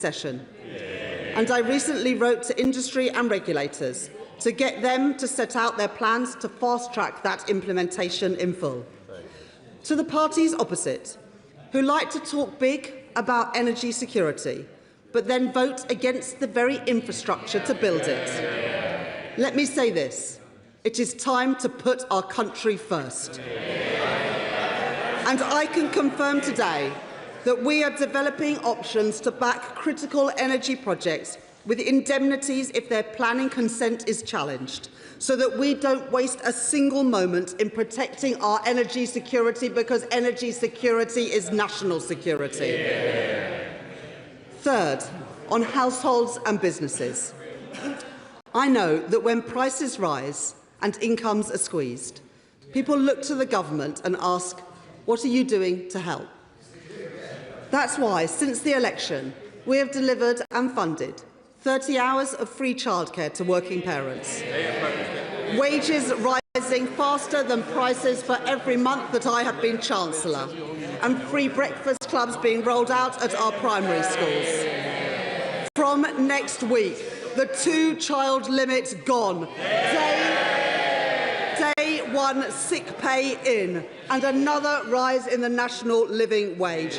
session. And I recently wrote to industry and regulators to get them to set out their plans to fast-track that implementation in full. To the parties opposite, who like to talk big about energy security, but then vote against the very infrastructure to build it, let me say this: it is time to put our country first. And I can confirm today that we are developing options to back critical energy projects with indemnities if their planning consent is challenged, so that we don't waste a single moment in protecting our energy security, because energy security is national security. Third, on households and businesses. I know that when prices rise and incomes are squeezed, people look to the government and ask, what are you doing to help? That's why, since the election, we have delivered and funded 30 hours of free childcare to working parents, wages rising faster than prices for every month that I have been Chancellor, and free breakfast clubs being rolled out at our primary schools. From next week, the 2-child limit's gone. Day one sick pay in, and another rise in the national living wage.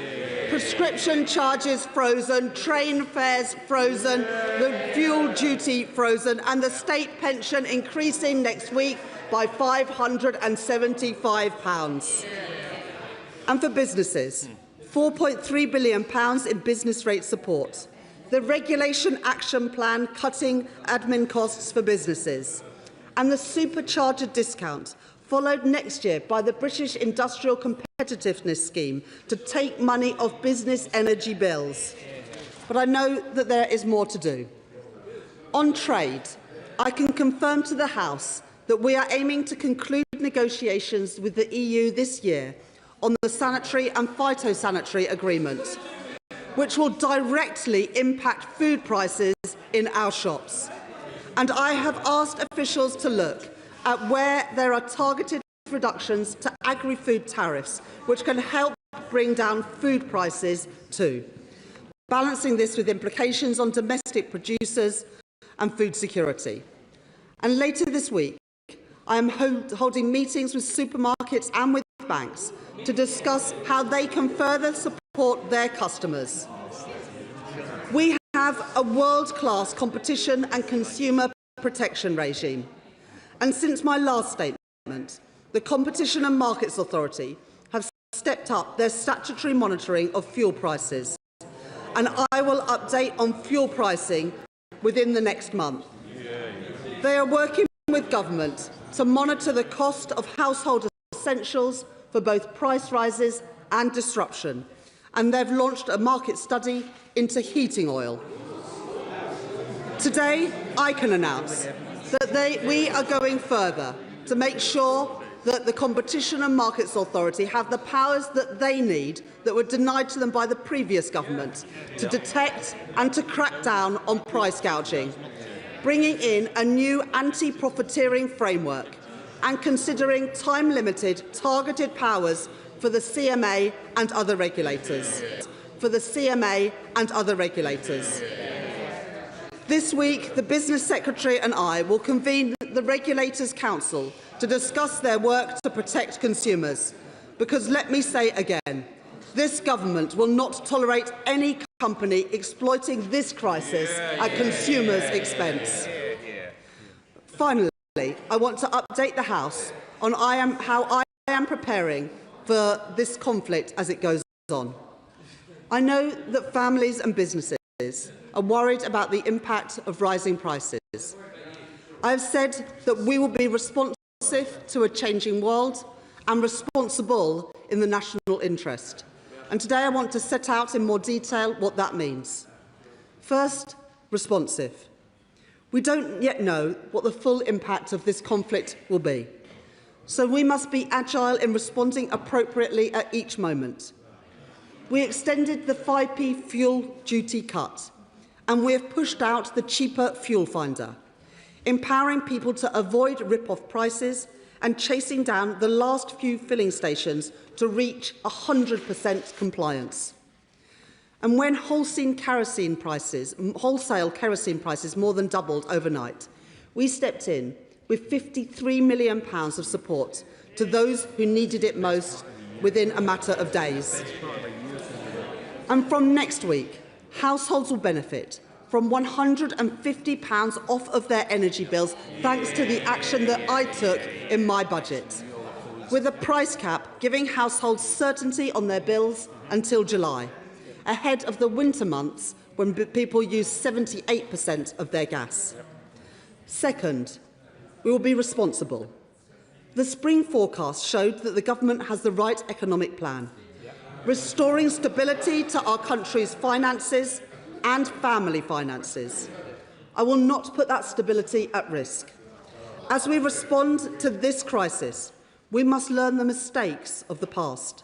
Prescription charges frozen, train fares frozen, the fuel duty frozen, and the state pension increasing next week by £575. And for businesses, £4.3 billion in business rate support. The Regulation Action Plan cutting admin costs for businesses. And the supercharger discount, followed next year by the British Industrial Competitiveness Scheme to take money off business energy bills. But I know that there is more to do. On trade, I can confirm to the House that we are aiming to conclude negotiations with the EU this year on the sanitary and phytosanitary agreement, which will directly impact food prices in our shops. And I have asked officials to look at where there are targeted reductions to agri-food tariffs, which can help bring down food prices too, balancing this with implications on domestic producers and food security. And later this week, I am holding meetings with supermarkets and with banks to discuss how they can further support their customers. We have a world-class competition and consumer protection regime. And since my last statement, the Competition and Markets Authority have stepped up their statutory monitoring of fuel prices. And I will update on fuel pricing within the next month. They are working with government to monitor the cost of household essentials for both price rises and disruption. And they've launched a market study into heating oil. Today, I can announce that we are going further to make sure that the Competition and Markets Authority have the powers that they need that were denied to them by the previous government to detect and to crack down on price gouging, bringing in a new anti-profiteering framework and considering time-limited, targeted powers for the CMA and other regulators. This week, the Business Secretary and I will convene the Regulators' Council to discuss their work to protect consumers. Because let me say again, this government will not tolerate any company exploiting this crisis at consumers' expense. Finally, I want to update the House on how I am preparing for this conflict as it goes on. I know that families and businesses are worried about the impact of rising prices. I have said that we will be responsive to a changing world and responsible in the national interest. And today I want to set out in more detail what that means. First, responsive. We don't yet know what the full impact of this conflict will be. So we must be agile in responding appropriately at each moment. We extended the 5p fuel duty cut, and we have pushed out the cheaper fuel finder, empowering people to avoid rip-off prices and chasing down the last few filling stations to reach 100% compliance. And when wholesale kerosene prices more than doubled overnight, we stepped in with £53 million of support to those who needed it most within a matter of days. And from next week, households will benefit from £150 off of their energy bills, thanks to the action that I took in my budget, with a price cap giving households certainty on their bills until July, ahead of the winter months when people use 78% of their gas. Second, we will be responsible. The spring forecast showed that the government has the right economic plan, restoring stability to our country's finances and family finances. I will not put that stability at risk. As we respond to this crisis, we must learn the mistakes of the past.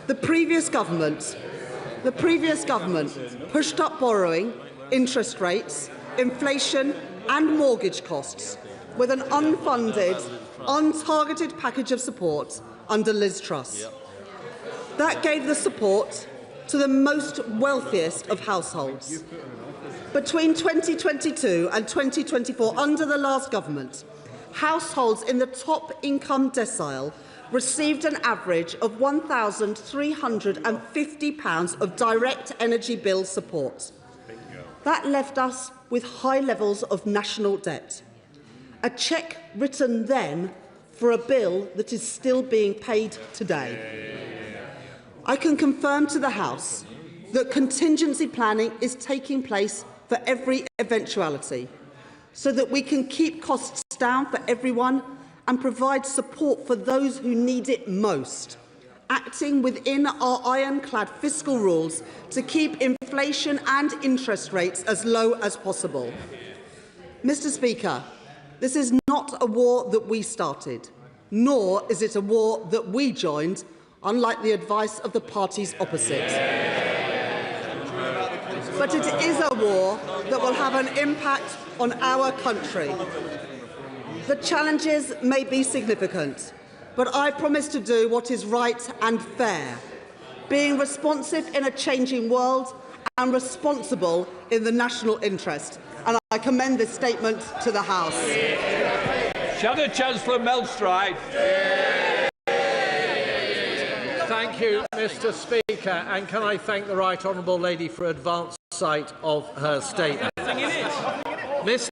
The previous government pushed up borrowing, interest rates, inflation and mortgage costs with an unfunded, untargeted package of support under Liz Truss. That gave the support to the most wealthiest of households. Between 2022 and 2024, under the last government, households in the top income decile received an average of £1,350 of direct energy bill support. That left us with high levels of national debt. A cheque written then for a bill that is still being paid today. I can confirm to the House that contingency planning is taking place for every eventuality, so that we can keep costs down for everyone and provide support for those who need it most, acting within our ironclad fiscal rules to keep inflation and interest rates as low as possible. Mr. Speaker, this is not a war that we started, nor is it a war that we joined, unlike the advice of the parties opposite. But it is a war that will have an impact on our country. The challenges may be significant, but I promise to do what is right and fair, being responsive in a changing world and responsible in the national interest. And I commend this statement to the House. Shadow Chancellor Melstride. Thank you, Mr. Speaker, and can I thank the Right Honourable Lady for advance sight of her statement. Mr.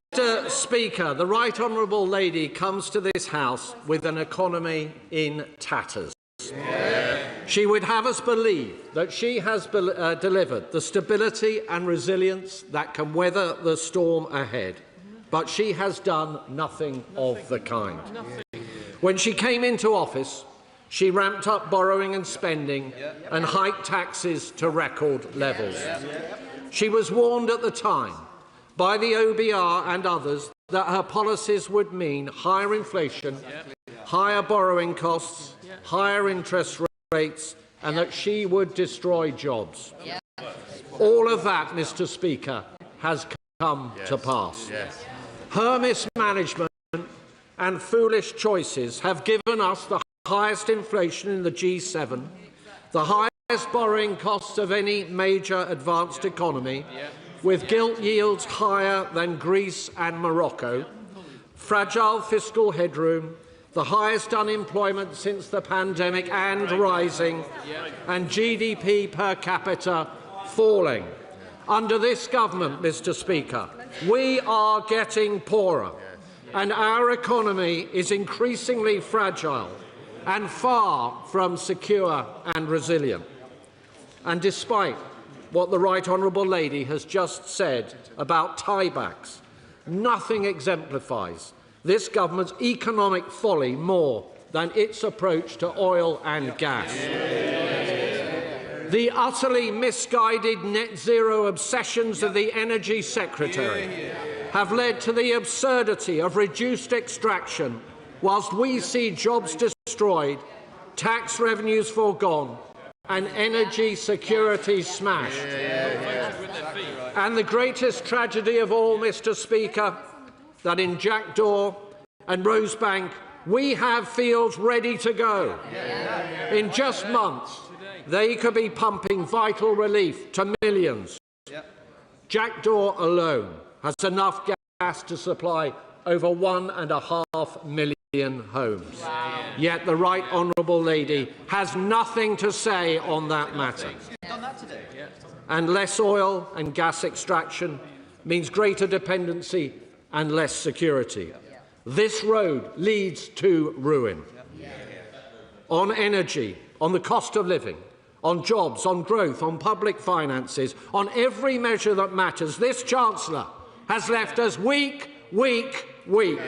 Speaker, the Right Honourable Lady comes to this House with an economy in tatters. She would have us believe that she has delivered the stability and resilience that can weather the storm ahead, but she has done nothing of the kind. When she came into office, she ramped up borrowing and spending and hiked taxes to record levels. She was warned at the time by the OBR and others that her policies would mean higher inflation, higher borrowing costs, higher interest rates, and that she would destroy jobs. All of that, Mr. Speaker, has come to pass. Her mismanagement and foolish choices have given us the highest inflation in the G7, the highest borrowing costs of any major advanced economy, with gilt yields higher than Greece and Morocco, fragile fiscal headroom, the highest unemployment since the pandemic and rising, and GDP per capita falling. Under this government, Mr. Speaker, we are getting poorer, and our economy is increasingly fragile and far from secure and resilient. And despite what the Right Honourable Lady has just said about tiebacks, nothing exemplifies this government's economic folly more than its approach to oil and gas. The utterly misguided net zero obsessions of the Energy Secretary have led to the absurdity of reduced extraction, whilst we see jobs destroyed, tax revenues foregone, and energy security smashed. And the greatest tragedy of all, Mr. Speaker, that in Jackdaw and Rosebank we have fields ready to go. In just months, They could be pumping vital relief to millions. Jackdaw alone has enough gas to supply over 1.5 million homes. Wow. Yet the Right Honourable Lady has nothing to say on that matter. And less oil and gas extraction means greater dependency and less security. This road leads to ruin. On energy, on the cost of living, on jobs, on growth, on public finances, on every measure that matters, this Chancellor has left us weak, weak, weak.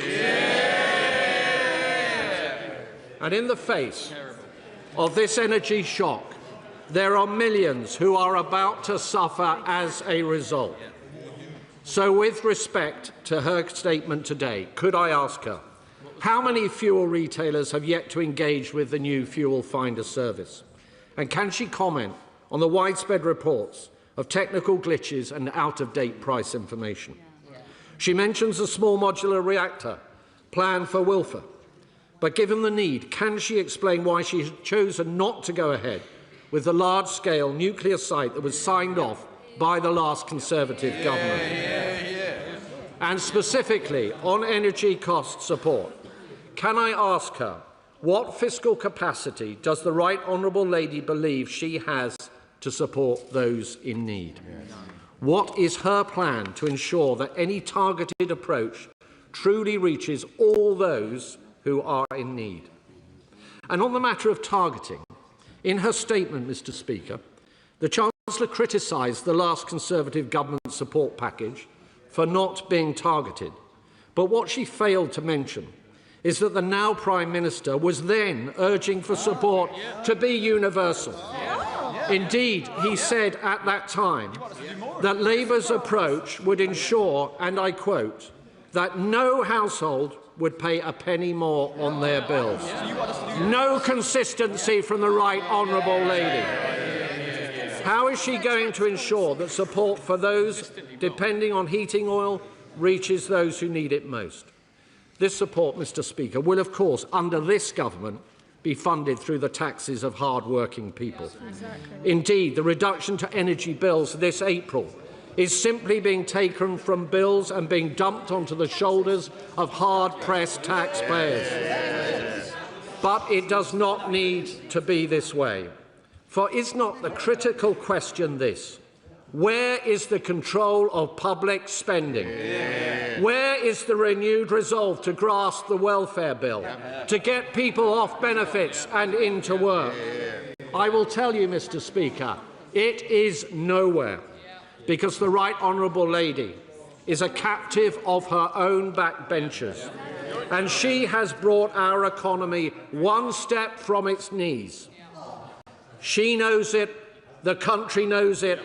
And in the face of this energy shock, there are millions who are about to suffer as a result. So, with respect to her statement today, could I ask her, how many fuel retailers have yet to engage with the new fuel finder service? And can she comment on the widespread reports of technical glitches and out-of-date price information? She mentions a small modular reactor planned for Wilfer. But given the need, can she explain why she has chosen not to go ahead with the large-scale nuclear site that was signed off by the last Conservative government? And specifically on energy cost support, can I ask her, what fiscal capacity does the Right Honourable Lady believe she has to support those in need? What is her plan to ensure that any targeted approach truly reaches all those who are in need? And on the matter of targeting, in her statement, Mr. Speaker, the Chancellor criticised the last Conservative government support package for not being targeted. But what she failed to mention is that the now Prime Minister was then urging for support to be universal. Indeed, he said at that time that Labour's approach would ensure, and I quote, that no household would pay a penny more on their bills. No consistency from the Right Honourable Lady. How is she going to ensure that support for those depending on heating oil reaches those who need it most? This support, Mr. Speaker, will of course, under this government, be funded through the taxes of hard-working people. Indeed, the reduction to energy bills this April is simply being taken from bills and being dumped onto the shoulders of hard-pressed taxpayers. But it does not need to be this way. For is not the critical question this: where is the control of public spending? Where is the renewed resolve to grasp the welfare bill, to get people off benefits and into work? I will tell you, Mr. Speaker, it is nowhere, because the Right Honourable Lady is a captive of her own backbenchers, and she has brought our economy one step from its knees. She knows it, the country knows it,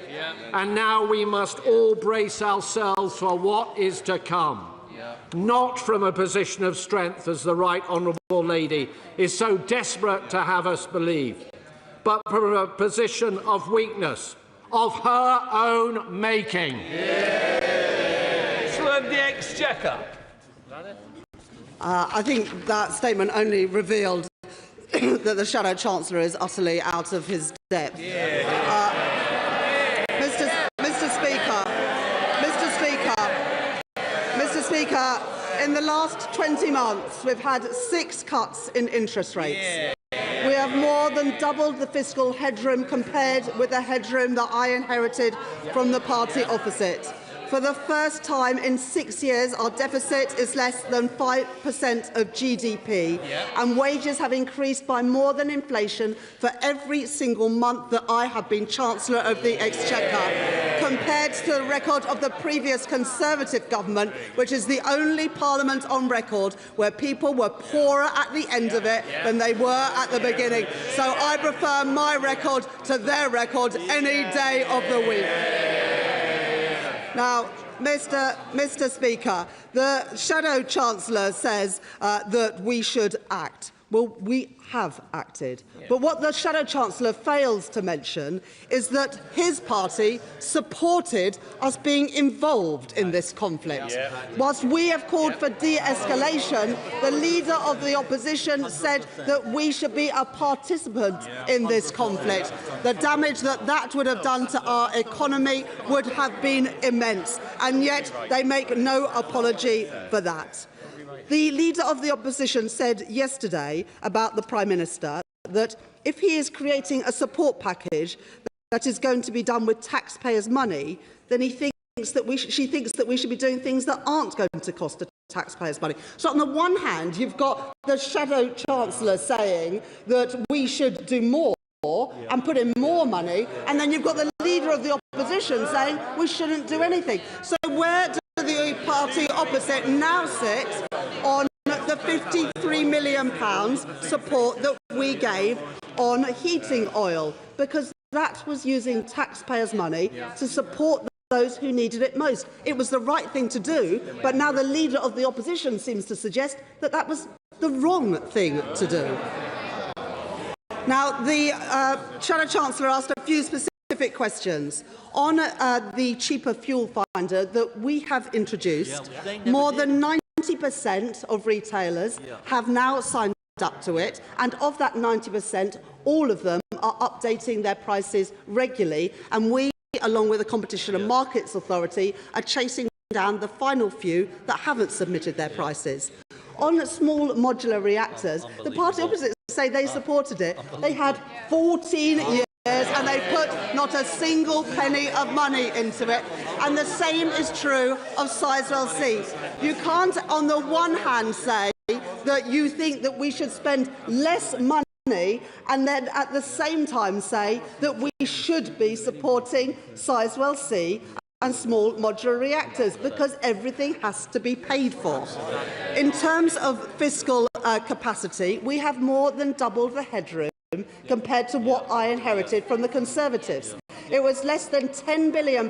and now we must all brace ourselves for what is to come. Not from a position of strength, as the Right Honourable Lady is so desperate to have us believe, but from a position of weakness, of her own making. Chancellor of the Exchequer. I think that statement only revealed that the Shadow Chancellor is utterly out of his depth. Mr. Speaker, in the last 20 months, we've had 6 cuts in interest rates. We have more than doubled the fiscal headroom compared with the headroom that I inherited from the party opposite. For the first time in 6 years, our deficit is less than 5% of GDP, and wages have increased by more than inflation for every single month that I have been Chancellor of the Exchequer, compared to the record of the previous Conservative government, which is the only parliament on record where people were poorer at the end of it than they were at the beginning. So I prefer my record to their record any day of the week. Now, Mr. Speaker, the Shadow Chancellor says that we should act. Well, we have acted. But what the Shadow Chancellor fails to mention is that his party supported us being involved in this conflict. Whilst we have called for de-escalation, the Leader of the Opposition said that we should be a participant in this conflict. The damage that would have done to our economy would have been immense, and yet they make no apology for that. The Leader of the Opposition said yesterday about the Prime Minister that if he is creating a support package that is going to be done with taxpayers' money, then she thinks that we should be doing things that aren't going to cost the taxpayers' money. So on the one hand, you've got the Shadow Chancellor saying that we should do more and put in more money, and then you've got the Leader of the Opposition saying we shouldn't do anything. So where does the party opposite now sit on the £53 million support that we gave on heating oil? Because that was using taxpayers' money to support those who needed it most. It was the right thing to do, but now the Leader of the Opposition seems to suggest that that was the wrong thing to do. Now, the Shadow Chancellor asked a few specific questions. On the cheaper fuel finder that we have introduced, more than 90% of retailers have now signed up to it, and of that 90%, all of them are updating their prices regularly, and we, along with the Competition and Markets Authority, are chasing down the final few that haven't submitted their prices. On small modular reactors, the party opposite say they supported it. They had 14 years and they put not a single penny of money into it. And the same is true of Sizewell C. You can't, on the one hand, say that you think that we should spend less money and then at the same time say that we should be supporting Sizewell C and small modular reactors, because everything has to be paid for. In terms of fiscal capacity, we have more than doubled the headroom compared to what I inherited from the Conservatives. It was less than £10 billion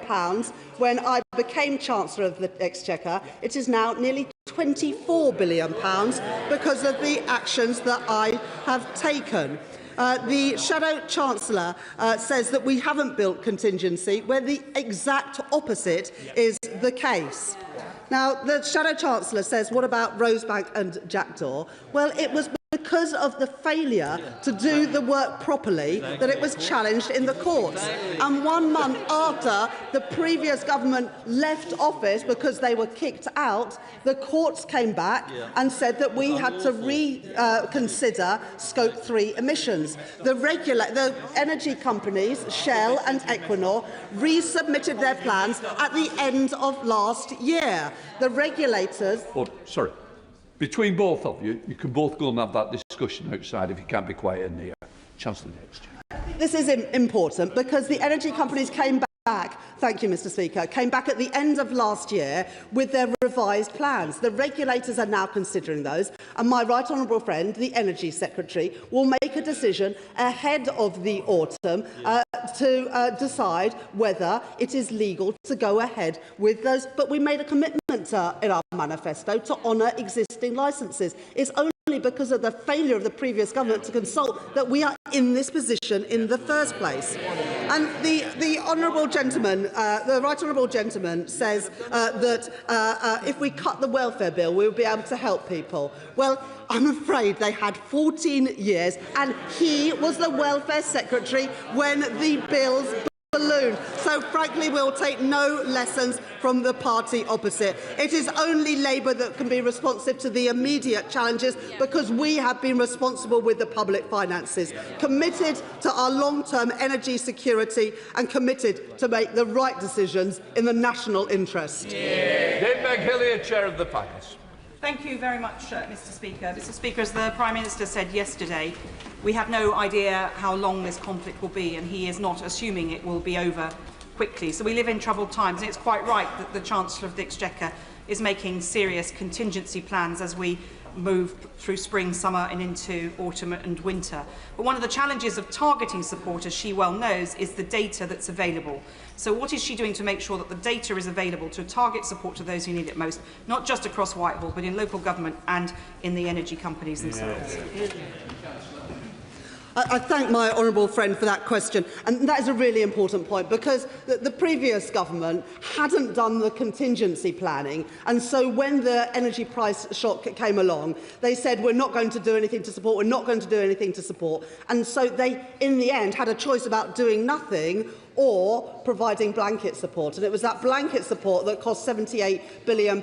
when I became Chancellor of the Exchequer. It is now nearly £24 billion because of the actions that I have taken. The Shadow Chancellor says that we haven't built contingency, where the exact opposite is the case. Now, the Shadow Chancellor says, what about Rosebank and Jackdaw? Well, it was because of the failure to do the work properly that it was challenged in the courts. And 1 month after the previous government left office because they were kicked out, the courts came back and said that we had to reconsider Scope 3 emissions. The energy companies, Shell and Equinor, resubmitted their plans at the end of last year. The regulators... Oh, sorry. Between both of you, you can both go and have that discussion outside if you can't be quiet in here. Chancellor next. This is important because the energy companies came back, thank you, Mr. Speaker, came back at the end of last year with their revised plans. The regulators are now considering those, and my right honourable friend, the Energy Secretary, will make a decision ahead of the autumn to decide whether it is legal to go ahead with those. But we made a commitment in our manifesto to honour existing licences. It's only because of the failure of the previous government to consult that we are in this position in the first place. And the honourable gentleman, the right honourable gentleman, says that if we cut the welfare bill, we will be able to help people. Well, I'm afraid they had 14 years, and he was the welfare secretary when the bills ballooned. So, frankly, we'll take no lessons from the party opposite. It is only Labour that can be responsive to the immediate challenges, because we have been responsible with the public finances, committed to our long-term energy security and committed to make the right decisions in the national interest. Dave McHillier, Chair of the Finance. Thank you very much, Mr. Speaker. Mr. Speaker, as the Prime Minister said yesterday, we have no idea how long this conflict will be, and he is not assuming it will be over quickly. So we live in troubled times, and it's quite right that the Chancellor of the Exchequer is making serious contingency plans as we move through spring, summer and into autumn and winter. But one of the challenges of targeting support, as she well knows, is the data that's available. So what is she doing to make sure that the data is available to target support to those who need it most, not just across Whitehall, but in local government and in the energy companies themselves? I thank my honourable friend for that question, and that is a really important point, because the previous government hadn't done the contingency planning, and so when the energy price shock came along, they said, we're not going to do anything to support, we're not going to do anything to support, and so they, in the end, had a choice about doing nothing or providing blanket support. And it was that blanket support that cost £78 billion.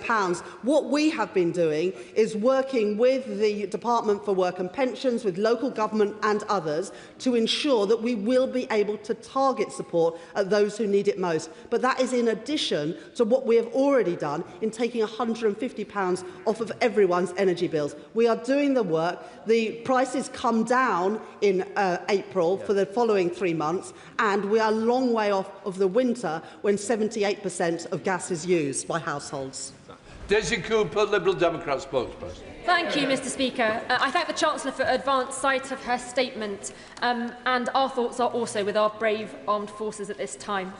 What we have been doing is working with the Department for Work and Pensions, with local government and others, to ensure that we will be able to target support at those who need it most. But that is in addition to what we have already done in taking £150 off of everyone's energy bills. We are doing the work. The prices come down in April for the following 3 months, and we are long way off of the winter when 78% of gas is used by households. Daisy Cooper, Liberal Democrat spokesperson. Thank you, Mr Speaker. I thank the Chancellor for advance sight of her statement, and our thoughts are also with our brave armed forces at this time.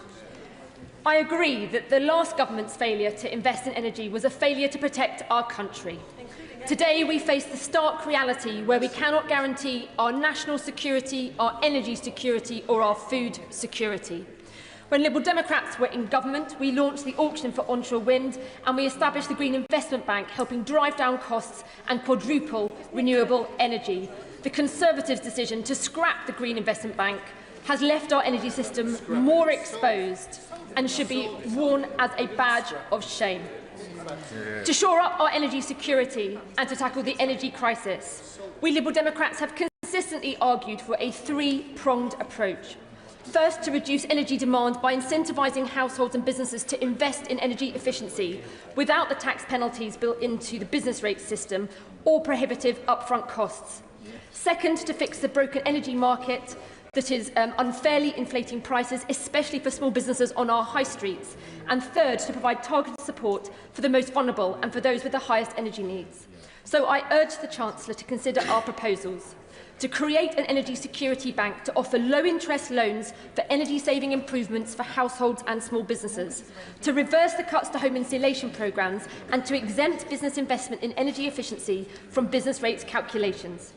I agree that the last government's failure to invest in energy was a failure to protect our country. Today we face the stark reality where we cannot guarantee our national security, our energy security or our food security. When Liberal Democrats were in government, we launched the auction for onshore wind and we established the Green Investment Bank, helping drive down costs and quadruple renewable energy. The Conservatives' decision to scrap the Green Investment Bank has left our energy system more exposed and should be worn as a badge of shame. To shore up our energy security and to tackle the energy crisis, we Liberal Democrats have consistently argued for a three-pronged approach. First, to reduce energy demand by incentivising households and businesses to invest in energy efficiency without the tax penalties built into the business rate system or prohibitive upfront costs. Second, to fix the broken energy market that is unfairly inflating prices, especially for small businesses on our high streets. And third, to provide targeted support for the most vulnerable and for those with the highest energy needs. So I urge the Chancellor to consider our proposals: to create an energy security bank to offer low-interest loans for energy-saving improvements for households and small businesses, to reverse the cuts to home insulation programmes and to exempt business investment in energy efficiency from business rates calculations.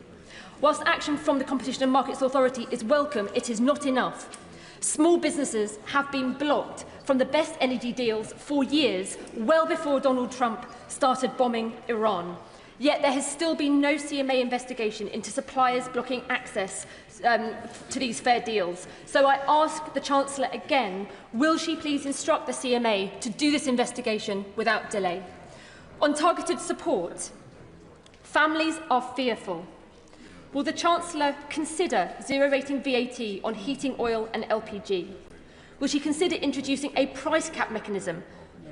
Whilst action from the Competition and Markets Authority is welcome, it is not enough. Small businesses have been blocked from the best energy deals for years, well before Donald Trump started bombing Iran. Yet there has still been no CMA investigation into suppliers blocking access to these fair deals. So I ask the Chancellor again, will she please instruct the CMA to do this investigation without delay? On targeted support, families are fearful. Will the Chancellor consider zero-rating VAT on heating oil and LPG? Will she consider introducing a price cap mechanism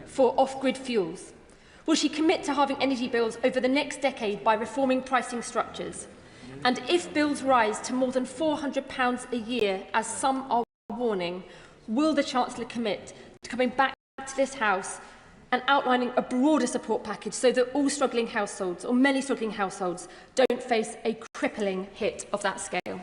for off-grid fuels? Will she commit to halving energy bills over the next decade by reforming pricing structures? And if bills rise to more than £400 a year, as some are warning, will the Chancellor commit to coming back to this House and outlining a broader support package so that all struggling households, or many struggling households, don't face a crippling hit of that scale?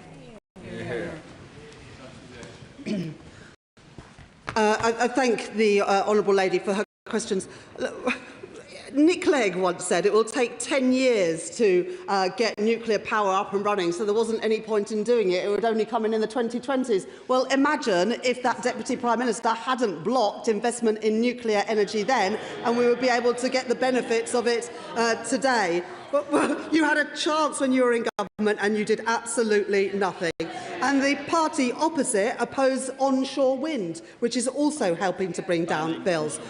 I thank the honourable lady for her questions. Nick Clegg once said it will take 10 years to get nuclear power up and running, so there wasn't any point in doing it. It would only come in the 2020s. Well, imagine if that Deputy Prime Minister hadn't blocked investment in nuclear energy then, and we would be able to get the benefits of it today. But you had a chance when you were in government and you did absolutely nothing. And the party opposite opposed onshore wind, which is also helping to bring down bills.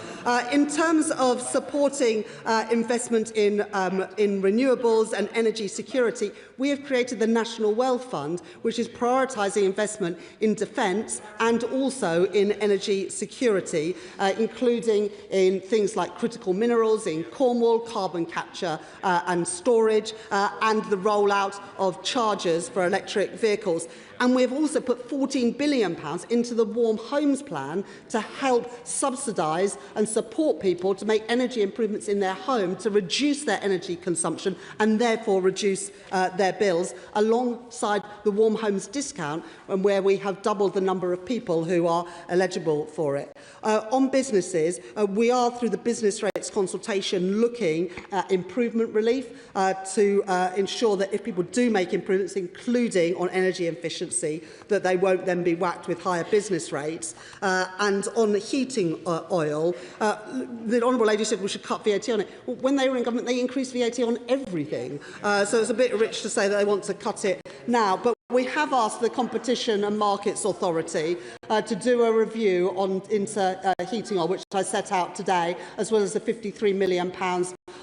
In terms of supporting investment in renewables and energy security, we have created the National Wealth Fund, which is prioritising investment in defence and also in energy security, including in things like critical minerals in Cornwall, carbon capture and storage, and the rollout of chargers for electric vehicles. And we have also put £14 billion into the Warm Homes Plan to help subsidise and support people to make energy improvements in their home to reduce their energy consumption and therefore reduce their bills, alongside the Warm Homes discount, and where we have doubled the number of people who are eligible for it. On businesses, we are, through the business rates consultation, looking at improvement relief to ensure that if people do make improvements, including on energy efficiency, that they won't then be whacked with higher business rates. And on heating oil, the Honourable Lady said we should cut VAT on it. Well, when they were in government, they increased VAT on everything. So it's a bit rich to say that they want to cut it now. But we have asked the Competition and Markets Authority to do a review into heating oil, which I set out today, as well as the £53 million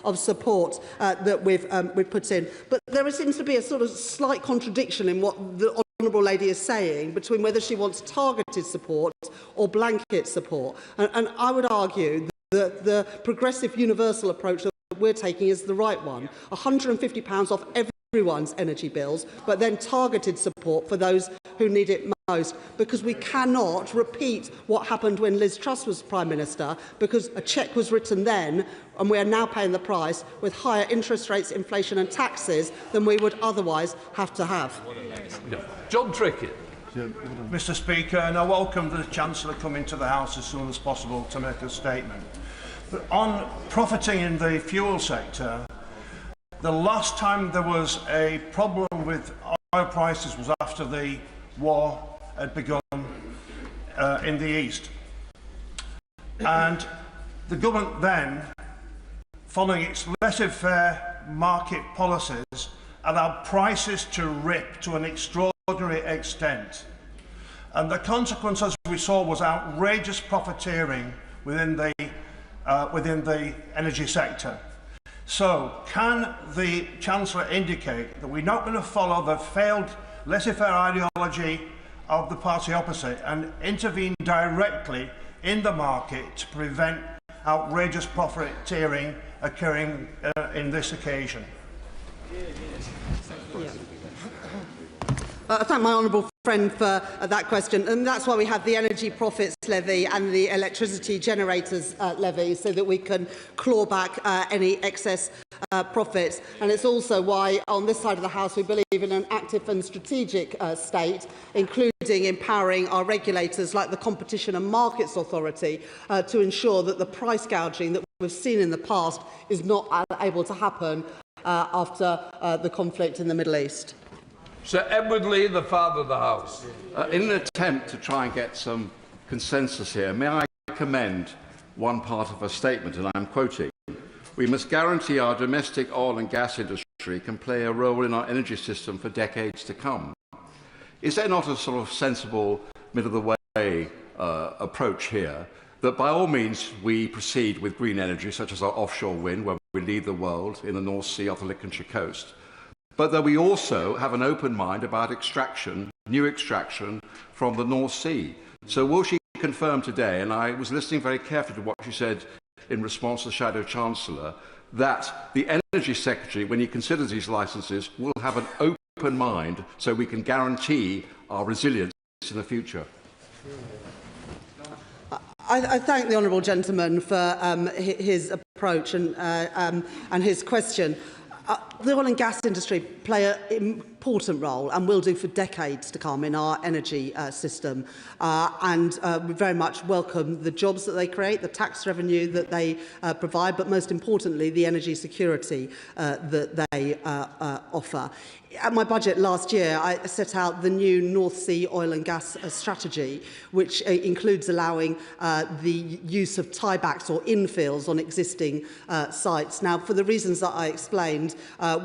of support that we've put in. But there seems to be a sort of slight contradiction in what the Honourable Lady is saying between whether she wants targeted support or blanket support. And I would argue that the progressive universal approach that we're taking is the right one. £150 off everyone's energy bills, but then targeted support for those who need it most, because we cannot repeat what happened when Liz Truss was Prime Minister, because a cheque was written then and we are now paying the price with higher interest rates, inflation and taxes than we would otherwise have to have. John Trickett. Mr Speaker, and I welcome the Chancellor coming to the House as soon as possible to make a statement. But on profiting in the fuel sector, the last time there was a problem with oil prices was after the war had begun in the East. And the government then, following its laissez-faire market policies, allowed prices to rip to an extraordinary extent. And the consequence, as we saw, was outrageous profiteering within the energy sector. So, can the Chancellor indicate that we're not going to follow the failed laissez-faire ideology of the party opposite and intervene directly in the market to prevent outrageous profiteering occurring in this occasion? I thank my honourable friend for that question, and that's why we have the energy profits levy and the electricity generators levy, so that we can claw back any excess profits. And it's also why on this side of the House we believe in an active and strategic state, including empowering our regulators like the Competition and Markets Authority to ensure that the price gouging that we've seen in the past is not able to happen after the conflict in the Middle East. Sir Edward Lee, the father of the House. In an attempt to try and get some consensus here, may I commend one part of her statement, and I'm quoting: "We must guarantee our domestic oil and gas industry can play a role in our energy system for decades to come." Is there not a sort of sensible, middle-of-the-way approach here, that by all means we proceed with green energy, such as our offshore wind, where we lead the world in the North Sea off the Lincolnshire coast, but that we also have an open mind about extraction, new extraction from the North Sea? So will she confirm today, and I was listening very carefully to what she said in response to the Shadow Chancellor, that the Energy Secretary, when he considers these licences, will have an open mind so we can guarantee our resilience in the future? I thank the honourable gentleman for his approach and his question. The oil and gas industry play an important role and will do for decades to come in our energy system. And we very much welcome the jobs that they create, the tax revenue that they provide, but most importantly, the energy security that they offer. At my budget last year, I set out the new North Sea oil and gas strategy, which includes allowing the use of tiebacks or infills on existing sites. Now, for the reasons that I explained,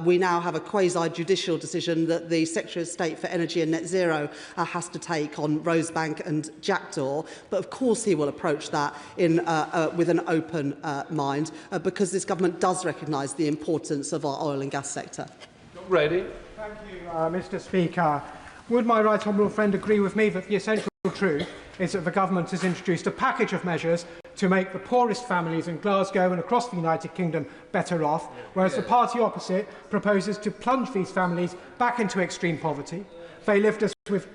we now have a quasi-judicial decision that the Secretary of State for Energy and Net Zero has to take on Rosebank and Jackdaw. But of course he will approach that with an open mind, because this government does recognise the importance of our oil and gas sector. Ready? Thank you, Mr Speaker. Would my right honourable friend agree with me that the essential truth is that the government has introduced a package of measures to make the poorest families in Glasgow and across the United Kingdom better off, whereas the party opposite proposes to plunge these families back into extreme poverty? They left us with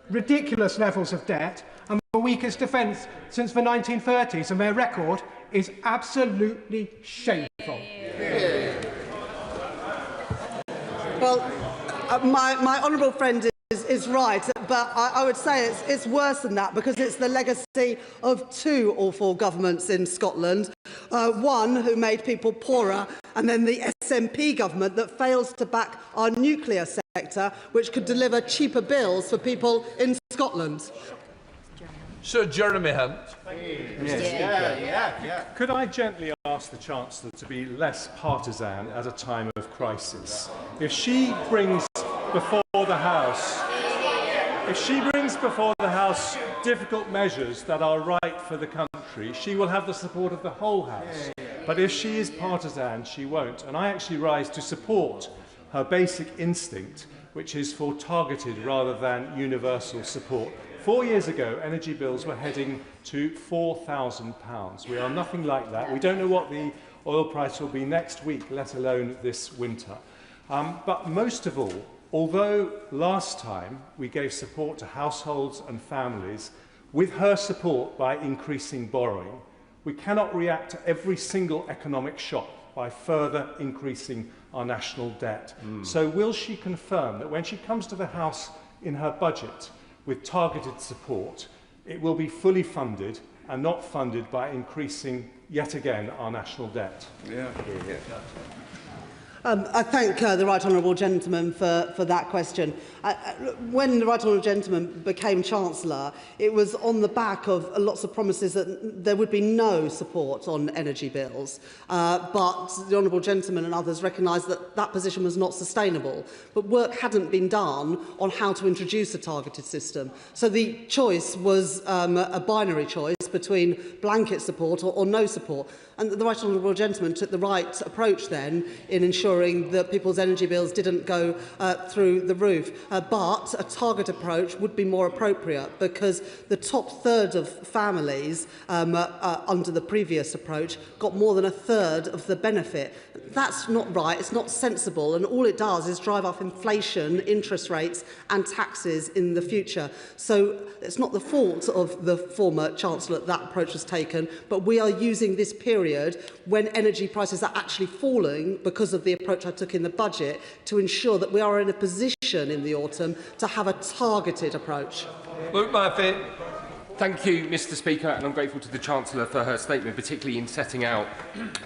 ridiculous levels of debt and the weakest defence since the 1930s, and their record is absolutely shameful. Well, my honourable friend is right, but I would say it's worse than that, because it's the legacy of two awful governments in Scotland. One who made people poorer, and then the SNP government that fails to back our nuclear sector, which could deliver cheaper bills for people in Scotland. Sir Jeremy Hunt. Could I gently ask the Chancellor to be less partisan at a time of crisis? If she brings before the House, difficult measures that are right for the country, she will have the support of the whole House. But if she is partisan, she won't. And I actually rise to support her basic instinct, which is for targeted rather than universal support. 4 years ago, energy bills were heading to £4,000. We are nothing like that. We don't know what the oil price will be next week, let alone this winter. But most of all, although last time we gave support to households and families with her support by increasing borrowing, we cannot react to every single economic shock by further increasing our national debt. So will she confirm that when she comes to the House in her budget with targeted support, it will be fully funded and not funded by increasing yet again our national debt? I thank the Right Honourable Gentleman for that question. When the Right Honourable Gentleman became Chancellor, it was on the back of lots of promises that there would be no support on energy bills. But the Honourable Gentleman and others recognised that that position was not sustainable. But work hadn't been done on how to introduce a targeted system. So the choice was a binary choice between blanket support or no support. And the Right Honourable Gentleman took the right approach then in ensuring that people's energy bills didn't go through the roof. But a target approach would be more appropriate, because the top third of families under the previous approach got more than a third of the benefit. That's not right, it's not sensible, and all it does is drive up inflation, interest rates and taxes in the future. So it's not the fault of the former Chancellor that that approach was taken, but we are using this period when energy prices are actually falling because of the approach I took in the budget to ensure that we are in a position in the autumn to have a targeted approach. Luke Murphy. Thank you, Mr Speaker, and I'm grateful to the Chancellor for her statement, particularly in setting out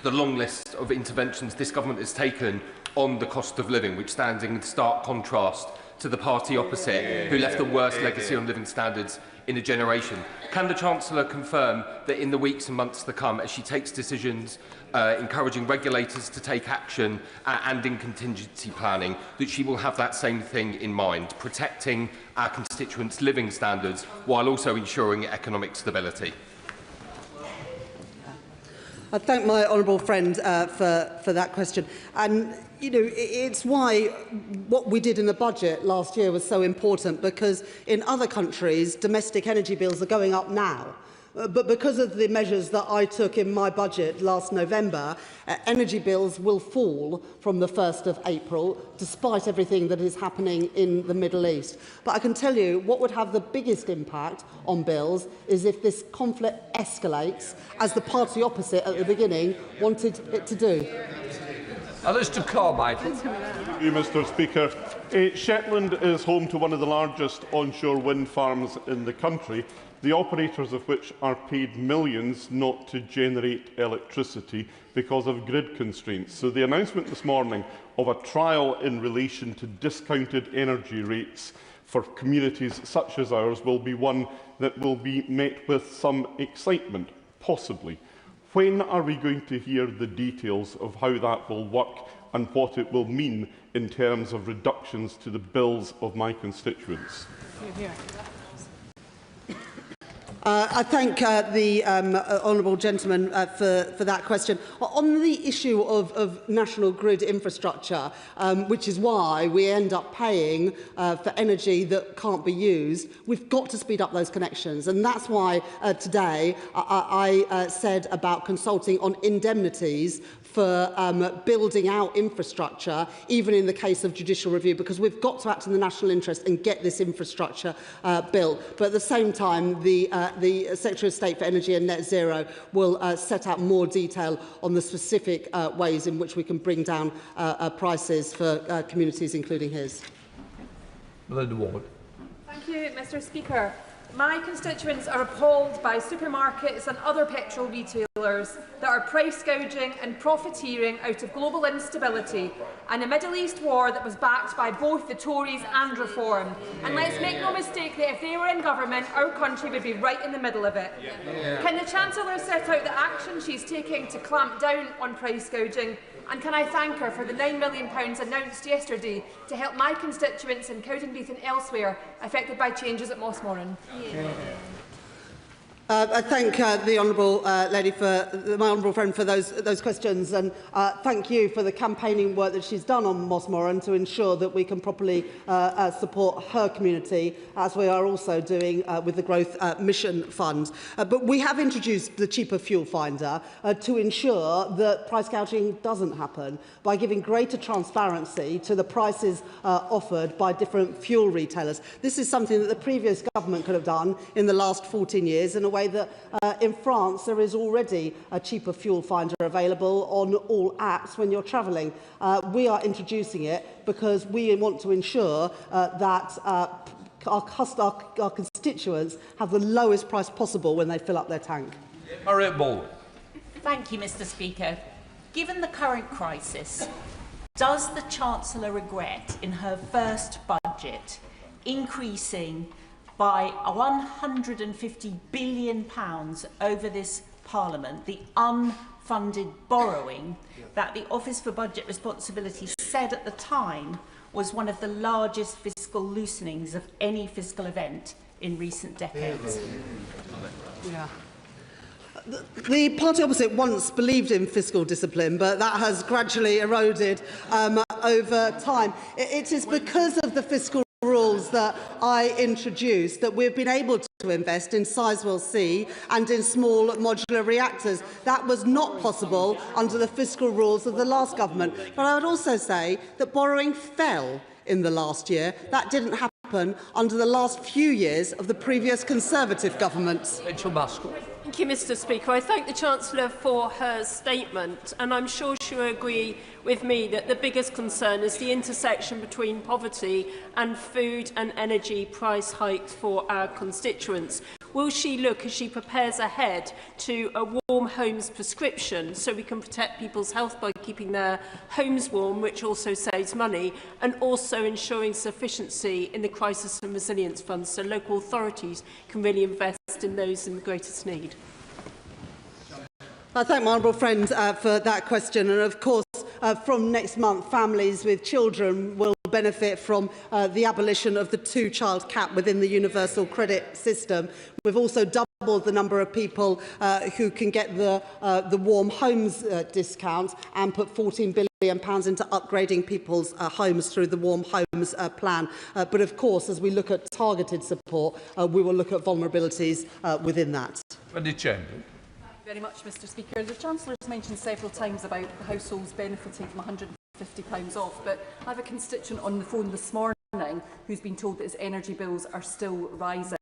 the long list of interventions this government has taken on the cost of living, which stands in stark contrast to the party opposite, who left the worst legacy on living standards in a generation. Can the Chancellor confirm that in the weeks and months to come, as she takes decisions encouraging regulators to take action and in contingency planning, that she will have that same thing in mind, protecting our constituents' living standards while also ensuring economic stability? I thank my honourable friend for that question. And, you know, it's why what we did in the budget last year was so important, because in other countries, domestic energy bills are going up now. But because of the measures that I took in my budget last November, energy bills will fall from the 1st of April, despite everything that is happening in the Middle East. But I can tell you what would have the biggest impact on bills is if this conflict escalates, as the party opposite at the beginning wanted it to do. Alistair Carmichael. Thank you, Mr Speaker. Shetland is home to one of the largest onshore wind farms in the country, the operators of which are paid millions not to generate electricity because of grid constraints. So the announcement this morning of a trial in relation to discounted energy rates for communities such as ours will be one that will be met with some excitement, possibly. When are we going to hear the details of how that will work and what it will mean in terms of reductions to the bills of my constituents? I thank the honourable gentleman for that question. On the issue of national grid infrastructure, which is why we end up paying for energy that can't be used, we've got to speed up those connections. And that's why today I said about consulting on indemnities for building out infrastructure, even in the case of judicial review, because we've got to act in the national interest and get this infrastructure built. But at the same time, the Secretary of State for Energy and Net Zero will set out more detail on the specific ways in which we can bring down prices for communities, including his. Melinda Ward. Thank you, Mr. Speaker. My constituents are appalled by supermarkets and other petrol retailers that are price gouging and profiteering out of global instability and a Middle East war that was backed by both the Tories and Reform. And let's make no mistake that if they were in government, our country would be right in the middle of it. Can the Chancellor set out the action she's taking to clamp down on price gouging? And can I thank her for the £9 million announced yesterday to help my constituents in Cowdenbeath and elsewhere affected by changes at Mossmoran? I thank the honourable lady for my honourable friend for those questions, and thank you for the campaigning work that she's done on Mossmoran to ensure that we can properly support her community, as we are also doing with the Growth Mission Fund. But we have introduced the cheaper fuel finder to ensure that price gouging doesn't happen by giving greater transparency to the prices offered by different fuel retailers. This is something that the previous government could have done in the last 14 years in a way that in France there is already a cheaper fuel finder available on all apps when you're travelling. We are introducing it because we want to ensure that our constituents have the lowest price possible when they fill up their tank. Thank you, Mr. Speaker. Given the current crisis, does the Chancellor regret in her first budget increasing by £150 billion over this Parliament the unfunded borrowing that the Office for Budget Responsibility said at the time was one of the largest fiscal loosenings of any fiscal event in recent decades? Yeah. The party opposite once believed in fiscal discipline, but that has gradually eroded over time. It is because of the fiscal rules that I introduced that we've been able to invest in Sizewell C and in small modular reactors. That was not possible under the fiscal rules of the last government. But I would also say that borrowing fell in the last year. That didn't happen under the last few years of the previous Conservative government. Rachel Maskell. Thank you, Mr. Speaker. I thank the Chancellor for her statement, and I'm sure she will agree with me that the biggest concern is the intersection between poverty and food and energy price hikes for our constituents. Will she look, as she prepares ahead, to a warm homes prescription so we can protect people's health by keeping their homes warm, which also saves money, and also ensuring sufficiency in the Crisis and Resilience Fund so local authorities can really invest in those in the greatest need? I thank my honourable friend for that question, and of course from next month families with children will benefit from the abolition of the two-child cap within the universal credit system. We've also doubled the number of people who can get the warm homes discount and put £14 billion into upgrading people's homes through the Warm Homes plan. But of course, as we look at targeted support, we will look at vulnerabilities within that. Very much, Mr. Speaker. The Chancellor has mentioned several times about households benefiting from £150 off, but I have a constituent on the phone this morning who's been told that his energy bills are still rising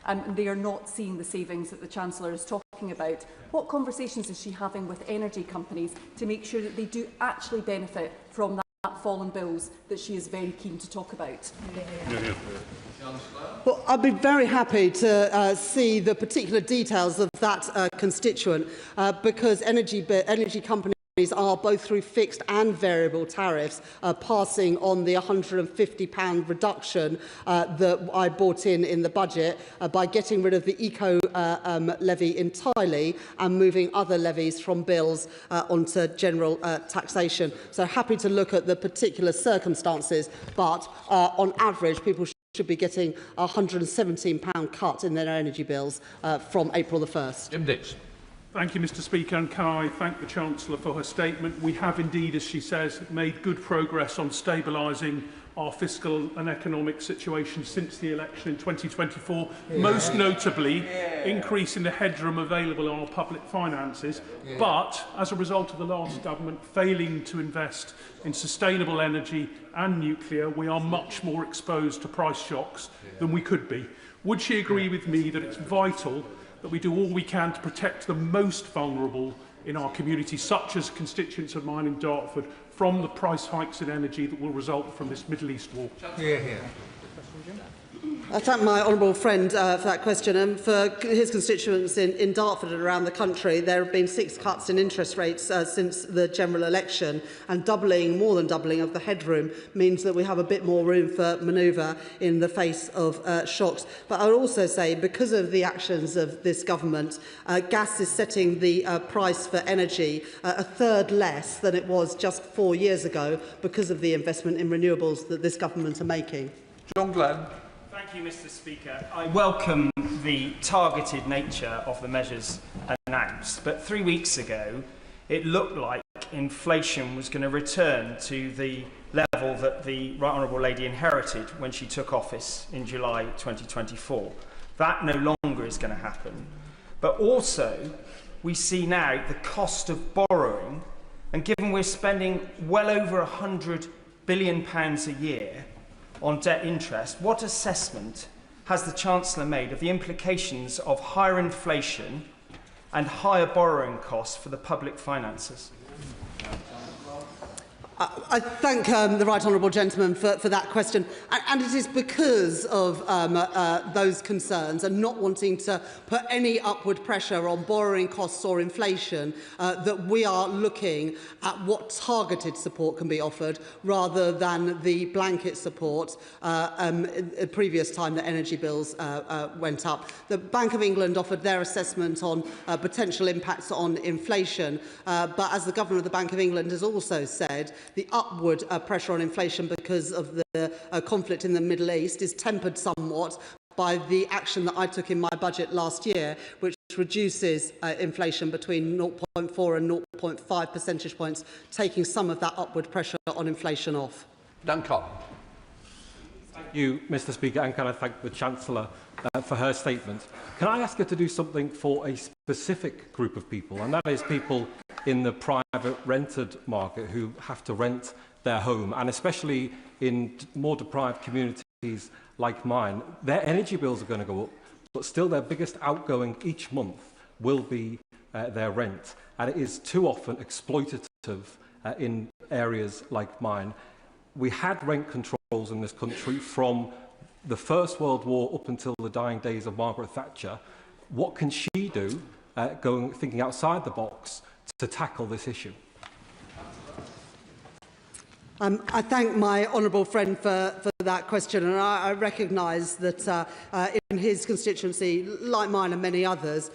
and they are not seeing the savings that the Chancellor is talking about. What conversations is she having with energy companies to make sure that they do actually benefit from that fall in bills that she is very keen to talk about? Well, I'd be very happy to see the particular details of that constituent because energy companies are both through fixed and variable tariffs passing on the £150 reduction that I brought in the budget by getting rid of the eco levy entirely and moving other levies from bills onto general taxation. So happy to look at the particular circumstances, but on average people should be getting a £117 cut in their energy bills from April the 1st. Jim Dix. Thank you, Mr Speaker, and can I thank the Chancellor for her statement. We have indeed, as she says, made good progress on stabilising our fiscal and economic situation since the election in 2024, most notably increasing the headroom available in our public finances, but as a result of the last government failing to invest in sustainable energy and nuclear, we are much more exposed to price shocks than we could be. Would she agree with me that it's vital that we do all we can to protect the most vulnerable in our community, such as constituents of mine in Dartford, from the price hikes in energy that will result from this Middle East war? I thank my honourable friend for that question, and for his constituents in Dartford and around the country. There have been 6 cuts in interest rates since the general election, and more than doubling of the headroom means that we have a bit more room for manoeuvre in the face of shocks. But I would also say, because of the actions of this government, gas is setting the price for energy a third less than it was just 4 years ago, because of the investment in renewables that this government are making. John Glenn. Thank you, Mr Speaker. I welcome the targeted nature of the measures announced, but 3 weeks ago it looked like inflation was going to return to the level that the Right Honourable Lady inherited when she took office in July 2024. That no longer is going to happen. But also, we see now the cost of borrowing, and given we're spending well over £100 billion a year on debt interest, what assessment has the Chancellor made of the implications of higher inflation and higher borrowing costs for the public finances? I thank the right honourable gentleman for that question, and it is because of those concerns and not wanting to put any upward pressure on borrowing costs or inflation that we are looking at what targeted support can be offered rather than the blanket support previous time that energy bills went up. The Bank of England offered their assessment on potential impacts on inflation, but as the Governor of the Bank of England has also said, the upward pressure on inflation because of the conflict in the Middle East is tempered somewhat by the action that I took in my budget last year, which reduces inflation between 0.4 and 0.5 percentage points, taking some of that upward pressure on inflation off. Dan Carr. Thank you, Mr Speaker, and can I thank the Chancellor for her statement. Can I ask her to do something for a specific group of people, and that is people in the private rented market who have to rent their home, and especially in more deprived communities like mine? Their energy bills are going to go up, but still their biggest outgoing each month will be their rent, and it is too often exploitative in areas like mine. We had rent controls in this country from the First World War up until the dying days of Margaret Thatcher. What can she do, thinking outside the box, to tackle this issue? I thank my honourable friend for that question, and I recognise that in his constituency, like mine and many others,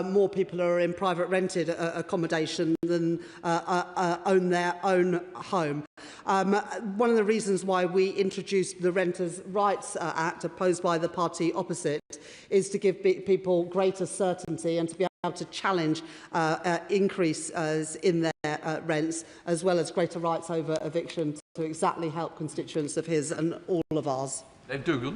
more people are in private rented accommodation than own their own home. One of the reasons why we introduced the Renters' Rights Act, opposed by the party opposite, is to give people greater certainty and to be able to challenge increases in their rents, as well as greater rights over eviction, to exactly help constituents of his and all of ours. Dave Dougal.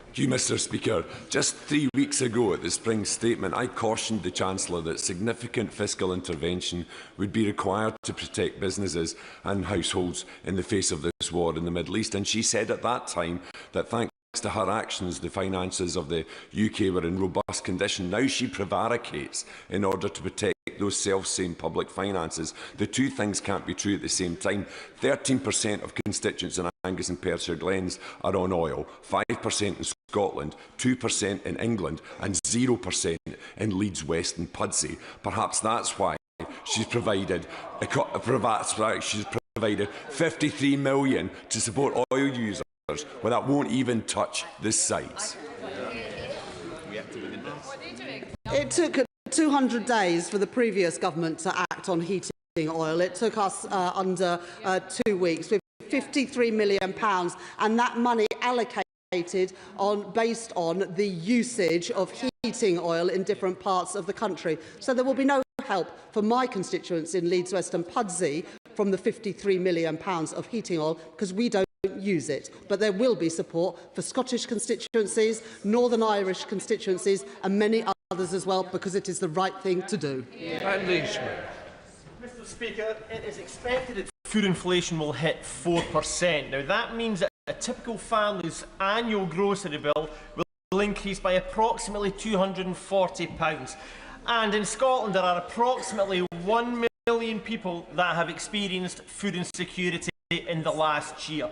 Thank you, Mr Speaker. Just 3 weeks ago at the spring statement, I cautioned the Chancellor that significant fiscal intervention would be required to protect businesses and households in the face of this war in the Middle East. And she said at that time that thanks to her actions, the finances of the UK were in robust condition. Now she prevaricates in order to protect those self-same public finances. The two things can't be true at the same time. 13% of constituents in Angus and Perthshire Glens are on oil, 5% in Scotland, 2% in England, and 0% in Leeds West and Pudsey. Perhaps that's why she's provided £53 million to support oil users, well, that won't even touch the sites. It took 200 days for the previous government to act on heating oil. It took us under 2 weeks with £53 million, and that money allocated based on the usage of heating oil in different parts of the country. So there will be no help for my constituents in Leeds West and Pudsey from the £53 million of heating oil, because we don't use it. But there will be support for Scottish constituencies, Northern Irish constituencies and many others as well, because it is the right thing to do. Mr Speaker, it is expected that food inflation will hit 4%. Now that means that a typical family's annual grocery bill will increase by approximately £240. And in Scotland there are approximately 1 million people that have experienced food insecurity in the last year.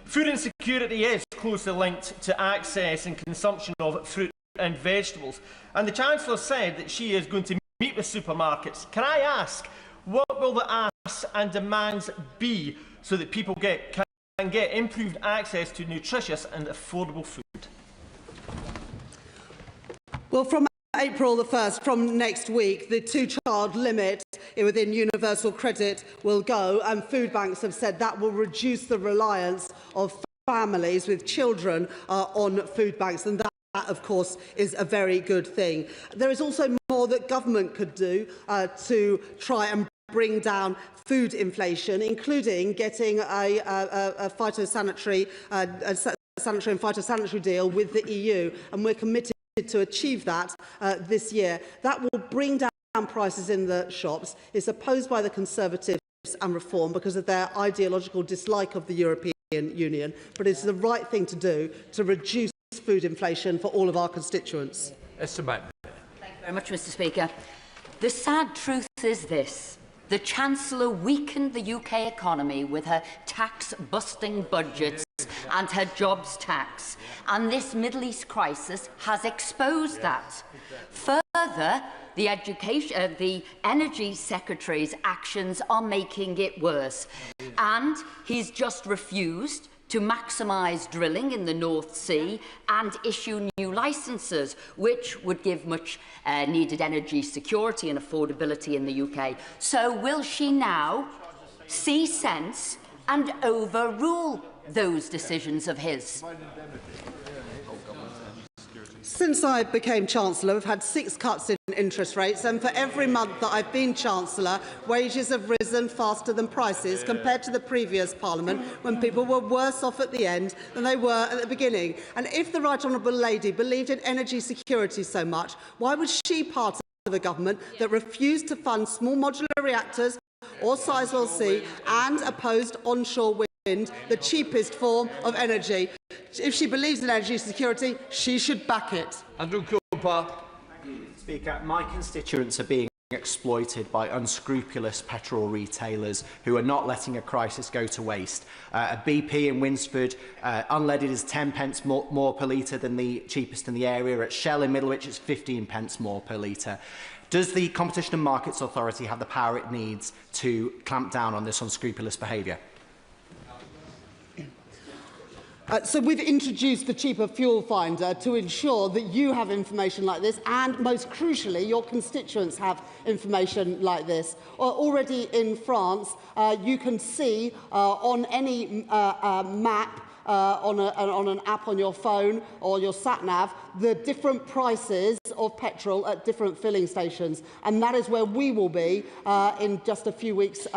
Food insecurity is closely linked to access and consumption of fruit and vegetables. And the Chancellor said that she is going to meet with supermarkets. Can I ask, what will the asks and demands be so that people can get improved access to nutritious and affordable food? Well, from April the 1st, from next week, the two-child limit within universal credit will go, and food banks have said that will reduce the reliance of families with children on food banks, and that, of course, is a very good thing. There is also more that government could do to try and bring down food inflation, including getting a sanitary and phytosanitary deal with the EU, and we're committed to achieve that this year. That will bring down prices in the shops. It's opposed by the Conservatives and Reform because of their ideological dislike of the European Union, but it's the right thing to do to reduce food inflation for all of our constituents. Thank you very much, Mr Speaker. The sad truth is this. The Chancellor weakened the UK economy with her tax-busting budgets and her jobs tax, and this Middle East crisis has exposed that. Further, the Energy Secretary's actions are making it worse, and he's just refused to maximise drilling in the North Sea and issue new licences, which would give much needed energy security and affordability in the UK. So will she now see sense and overrule those decisions of his? Since I became Chancellor, we've had 6 cuts in interest rates, and for every month that I've been Chancellor, wages have risen faster than prices compared to the previous Parliament, when people were worse off at the end than they were at the beginning. And if the Right Honourable Lady believed in energy security so much, why was she part of a government that refused to fund small modular reactors or Sizewell C and opposed onshore wind, the cheapest form of energy? If she believes in energy security, she should back it. Andrew Cooper. Speaker, my constituents are being exploited by unscrupulous petrol retailers who are not letting a crisis go to waste. A BP in Winsford, unleaded is 10 pence more per litre than the cheapest in the area. At Shell in Middlewich, it's 15 pence more per litre. Does the Competition and Markets Authority have the power it needs to clamp down on this unscrupulous behaviour? So we've introduced the cheaper fuel finder to ensure that you have information like this, and most crucially your constituents have information like this. Already in France, you can see on any map, on an app on your phone or your sat-nav, the different prices of petrol at different filling stations. And that is where we will be in just a few weeks'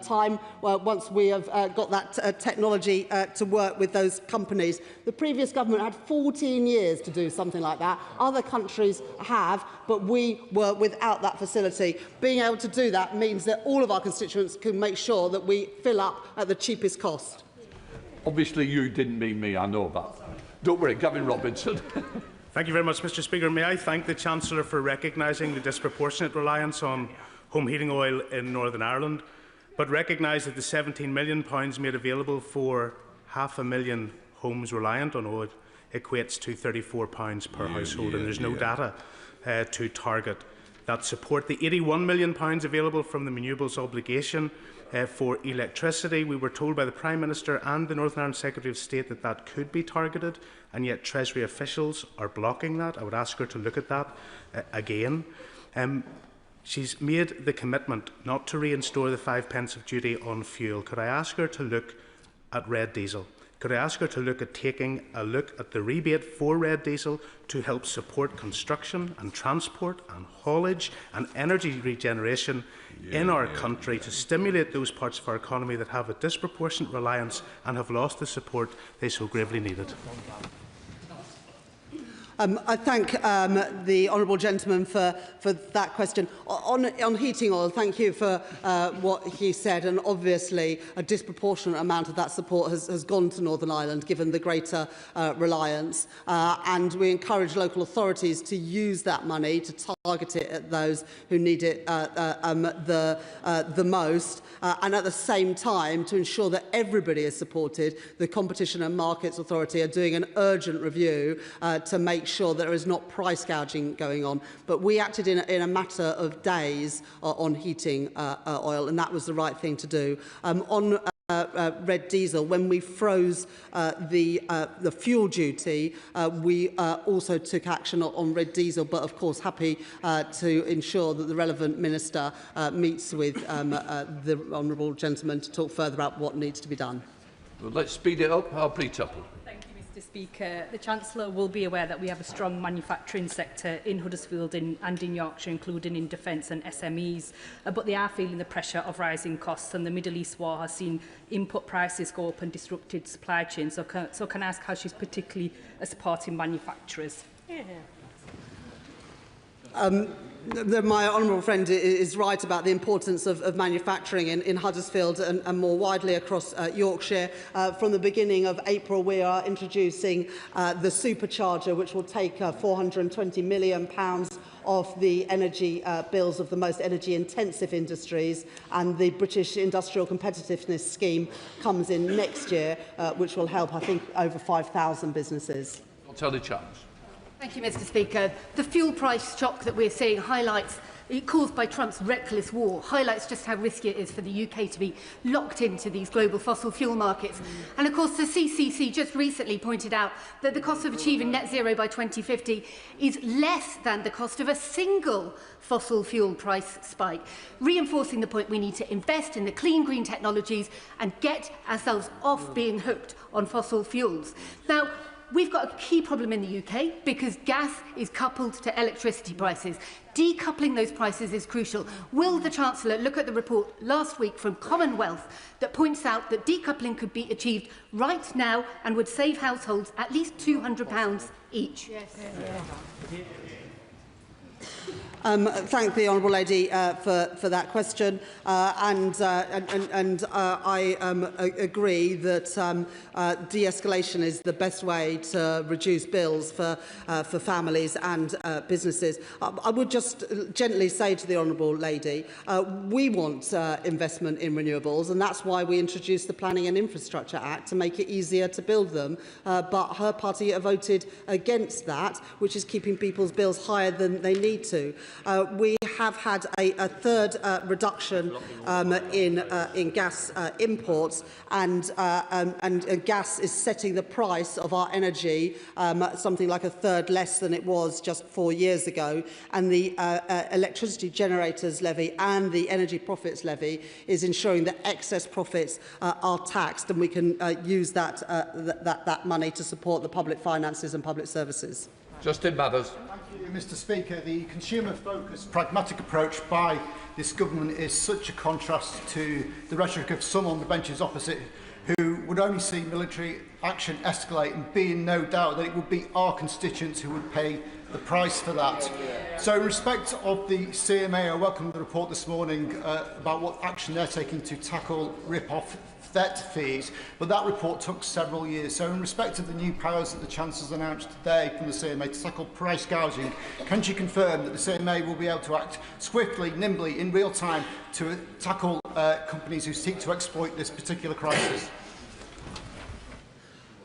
time, once we have got that technology to work with those companies. The previous government had 14 years to do something like that. Other countries have, but we were without that facility. Being able to do that means that all of our constituents can make sure that we fill up at the cheapest cost. Obviously, you didn't mean me, I know that. Don't worry, Gavin Robinson. Thank you very much, Mr Speaker. May I thank the Chancellor for recognising the disproportionate reliance on home heating oil in Northern Ireland, but recognise that the £17 million made available for 500,000 homes reliant on oil equates to £34 per household, and there's no data to target that support. The £81 million available from the renewables obligation for electricity, we were told by the Prime Minister and the Northern Ireland Secretary of State that that could be targeted, and yet Treasury officials are blocking that. I would ask her to look at that again. She's made the commitment not to reinstore the 5 pence of duty on fuel. Could I ask her to look at red diesel? could I ask her to look at taking a look at the rebate for red diesel to help support construction and transport and haulage and energy regeneration in our country to stimulate those parts of our economy that have a disproportionate reliance and have lost the support they so gravely needed? I thank the honourable gentleman for that question. On heating oil, thank you for what he said, and obviously a disproportionate amount of that support has gone to Northern Ireland, given the greater reliance, and we encourage local authorities to use that money to target it at those who need it the most, and at the same time to ensure that everybody is supported. The Competition and Markets Authority are doing an urgent review to make sure there is not price gouging going on. But we acted in a matter of days on heating oil, and that was the right thing to do. On red diesel, when we froze the fuel duty, we also took action on red diesel, but of course happy to ensure that the relevant minister meets with the honourable gentleman to talk further about what needs to be done. Well, let's speed it up. Harpreet Tupple. Mr. Speaker, the Chancellor will be aware that we have a strong manufacturing sector in Huddersfield and in Yorkshire, including in defence and SMEs, but they are feeling the pressure of rising costs, and the Middle East war has seen input prices go up and disrupted supply chains. So can I ask how she's particularly supporting manufacturers? Yeah. My honourable friend is right about the importance of manufacturing in Huddersfield and more widely across Yorkshire. From the beginning of April, we are introducing the supercharger, which will take £420 million off the energy bills of the most energy-intensive industries, and the British Industrial Competitiveness Scheme comes in next year, which will help, I think, over 5,000 businesses. I'll tell the chance. Thank you, Mr. Speaker. The fuel price shock that we're seeing caused by Trump's reckless war highlights just how risky it is for the UK to be locked into these global fossil fuel markets. And of course, the CCC just recently pointed out that the cost of achieving net zero by 2050 is less than the cost of a single fossil fuel price spike, reinforcing the point we need to invest in the clean green technologies and get ourselves off being hooked on fossil fuels. Now, we've got a key problem in the UK because gas is coupled to electricity prices. Decoupling those prices is crucial. Will the Chancellor look at the report last week from Commonwealth that points out that decoupling could be achieved right now and would save households at least £200 each? Yes. Thank the honourable lady for that question, and I agree that de-escalation is the best way to reduce bills for families and businesses. I would just gently say to the honourable lady, we want investment in renewables, and that's why we introduced the Planning and Infrastructure Act to make it easier to build them, but her party voted against that, which is keeping people's bills higher than they need to. We have had a third reduction in gas imports, and gas is setting the price of our energy something like a third less than it was just 4 years ago, and the electricity generators levy and the energy profits levy is ensuring that excess profits are taxed, and we can use that money to support the public finances and public services. Justin Mathers. Mr. Speaker, the consumer-focused, pragmatic approach by this government is such a contrast to the rhetoric of some on the benches opposite who would only see military action escalate and be in no doubt that it would be our constituents who would pay the price for that. So in respect of the CMA, I welcome the report this morning about what action they're taking to tackle rip-off debt fees, but that report took several years. So in respect of the new powers that the Chancellor's announced today from the CMA to tackle price gouging, can she confirm that the CMA will be able to act swiftly, nimbly, in real time to tackle companies who seek to exploit this particular crisis?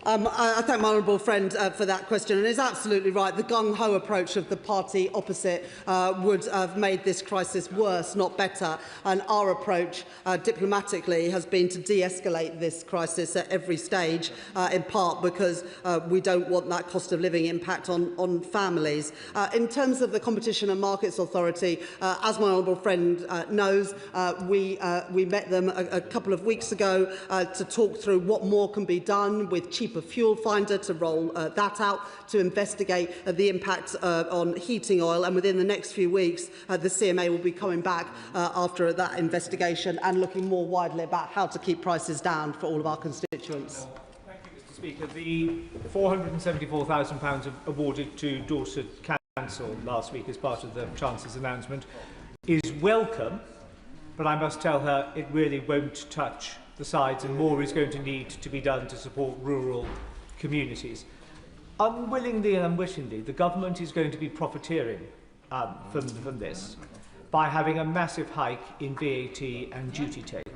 I thank my honourable friend for that question, and it's absolutely right. The gung-ho approach of the party opposite would have made this crisis worse, not better, and our approach diplomatically has been to de-escalate this crisis at every stage, in part because we don't want that cost of living impact on families. In terms of the Competition and Markets Authority, as my honourable friend knows, we met them a couple of weeks ago to talk through what more can be done with cheaper fuel finder to roll that out, to investigate the impact on heating oil, and within the next few weeks the CMA will be coming back after that investigation and looking more widely about how to keep prices down for all of our constituents. Thank you, Mr. Speaker. The £474,000 awarded to Dorset Council last week as part of the Chancellor's announcement is welcome, but I must tell her it really won't touch the sides, and more is going to need to be done to support rural communities. Unwillingly and unwittingly, the government is going to be profiteering from this by having a massive hike in VAT and duty take.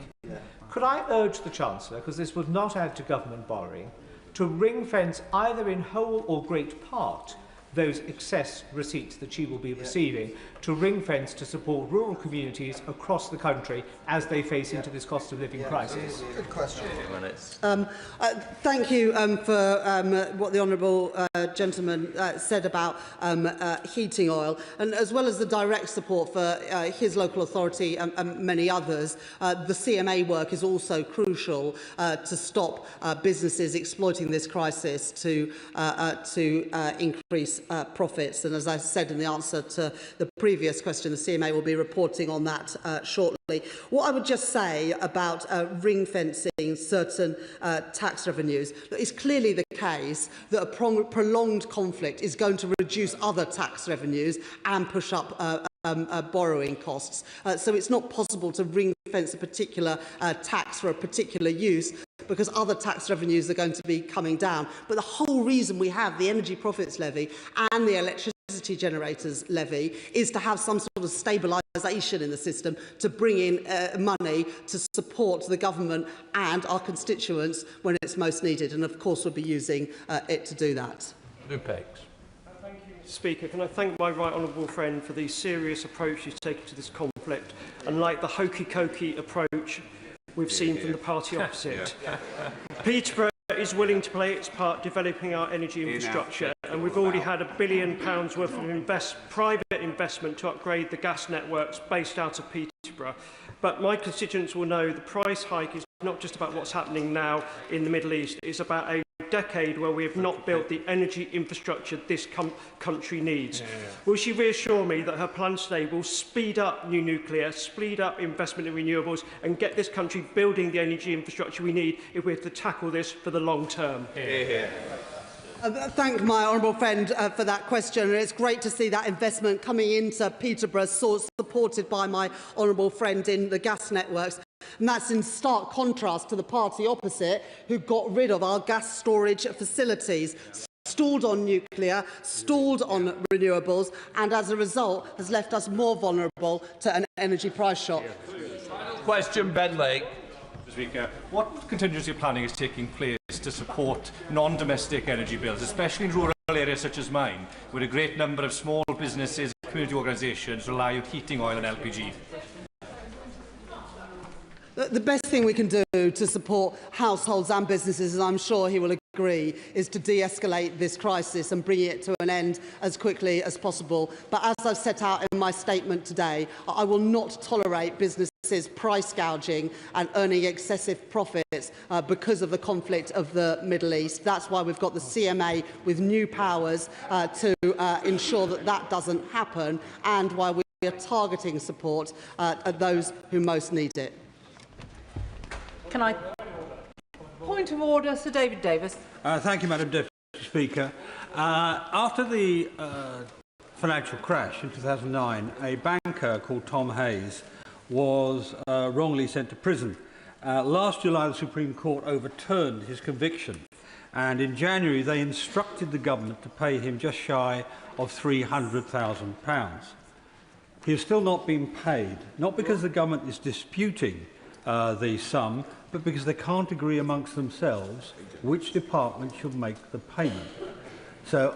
Could I urge the Chancellor, because this would not add to government borrowing, to ring-fence either in whole or great part those excess receipts that she will be receiving, to ring-fence to support rural communities across the country as they face into this cost of living crisis? Good question. Thank you for what the honourable gentleman said about heating oil, and as well as the direct support for his local authority and many others, the CMA work is also crucial to stop businesses exploiting this crisis to increase profits. And as I said in the answer to the previous question, the CMA will be reporting on that shortly. What I would just say about ring-fencing certain tax revenues, it's clearly the case that a prolonged conflict is going to reduce other tax revenues and push up borrowing costs. So it's not possible to ring-fence a particular tax for a particular use, because other tax revenues are going to be coming down. But the whole reason we have the energy profits levy and the electricity generators levy is to have some sort of stabilisation in the system, to bring in money to support the government and our constituents when it's most needed. And of course we'll be using it to do that. Speaker, can I thank my right honourable friend for the serious approach he's taken to this conflict, unlike the hokey-cokey approach we've seen from the party opposite. Peterborough is willing to play its part developing our energy infrastructure, and we've already had £1 billion worth of private investment to upgrade the gas networks based out of Peterborough. But my constituents will know the price hike is not just about what's happening now in the Middle East, it's about a decade where we have not built the energy infrastructure this country needs. Will she reassure me that her plans today will speed up new nuclear, speed up investment in renewables, and get this country building the energy infrastructure we need if we're to tackle this for the long term? Thank my honourable friend for that question. It's great to see that investment coming into Peterborough, supported by my honourable friend in the gas networks. And that's in stark contrast to the party opposite, who got rid of our gas storage facilities, stalled on nuclear, stalled on renewables, and as a result has left us more vulnerable to an energy price shock. Final question, Ben Lake. Speaker, what contingency planning is taking place to support non-domestic energy bills, especially in rural areas such as mine, where a great number of small businesses and community organisations rely on heating oil and LPG? The best thing we can do to support households and businesses, as I'm sure he will agree, is to de-escalate this crisis and bring it to an end as quickly as possible. But as I've set out in my statement today, I will not tolerate businesses price gouging and earning excessive profits because of the conflict of the Middle East. That's why we've got the CMA with new powers to ensure that that doesn't happen, and why we are targeting support at those who most need it. Can I? Point of order, Sir David Davis. Thank you, Madam Deputy Speaker. After the financial crash in 2009, a banker called Tom Hayes was wrongly sent to prison. Last July, the Supreme Court overturned his conviction, and in January they instructed the government to pay him just shy of £300,000. He has still not been paid, not because the government is disputing the sum, but because they can't agree amongst themselves which department should make the payment. So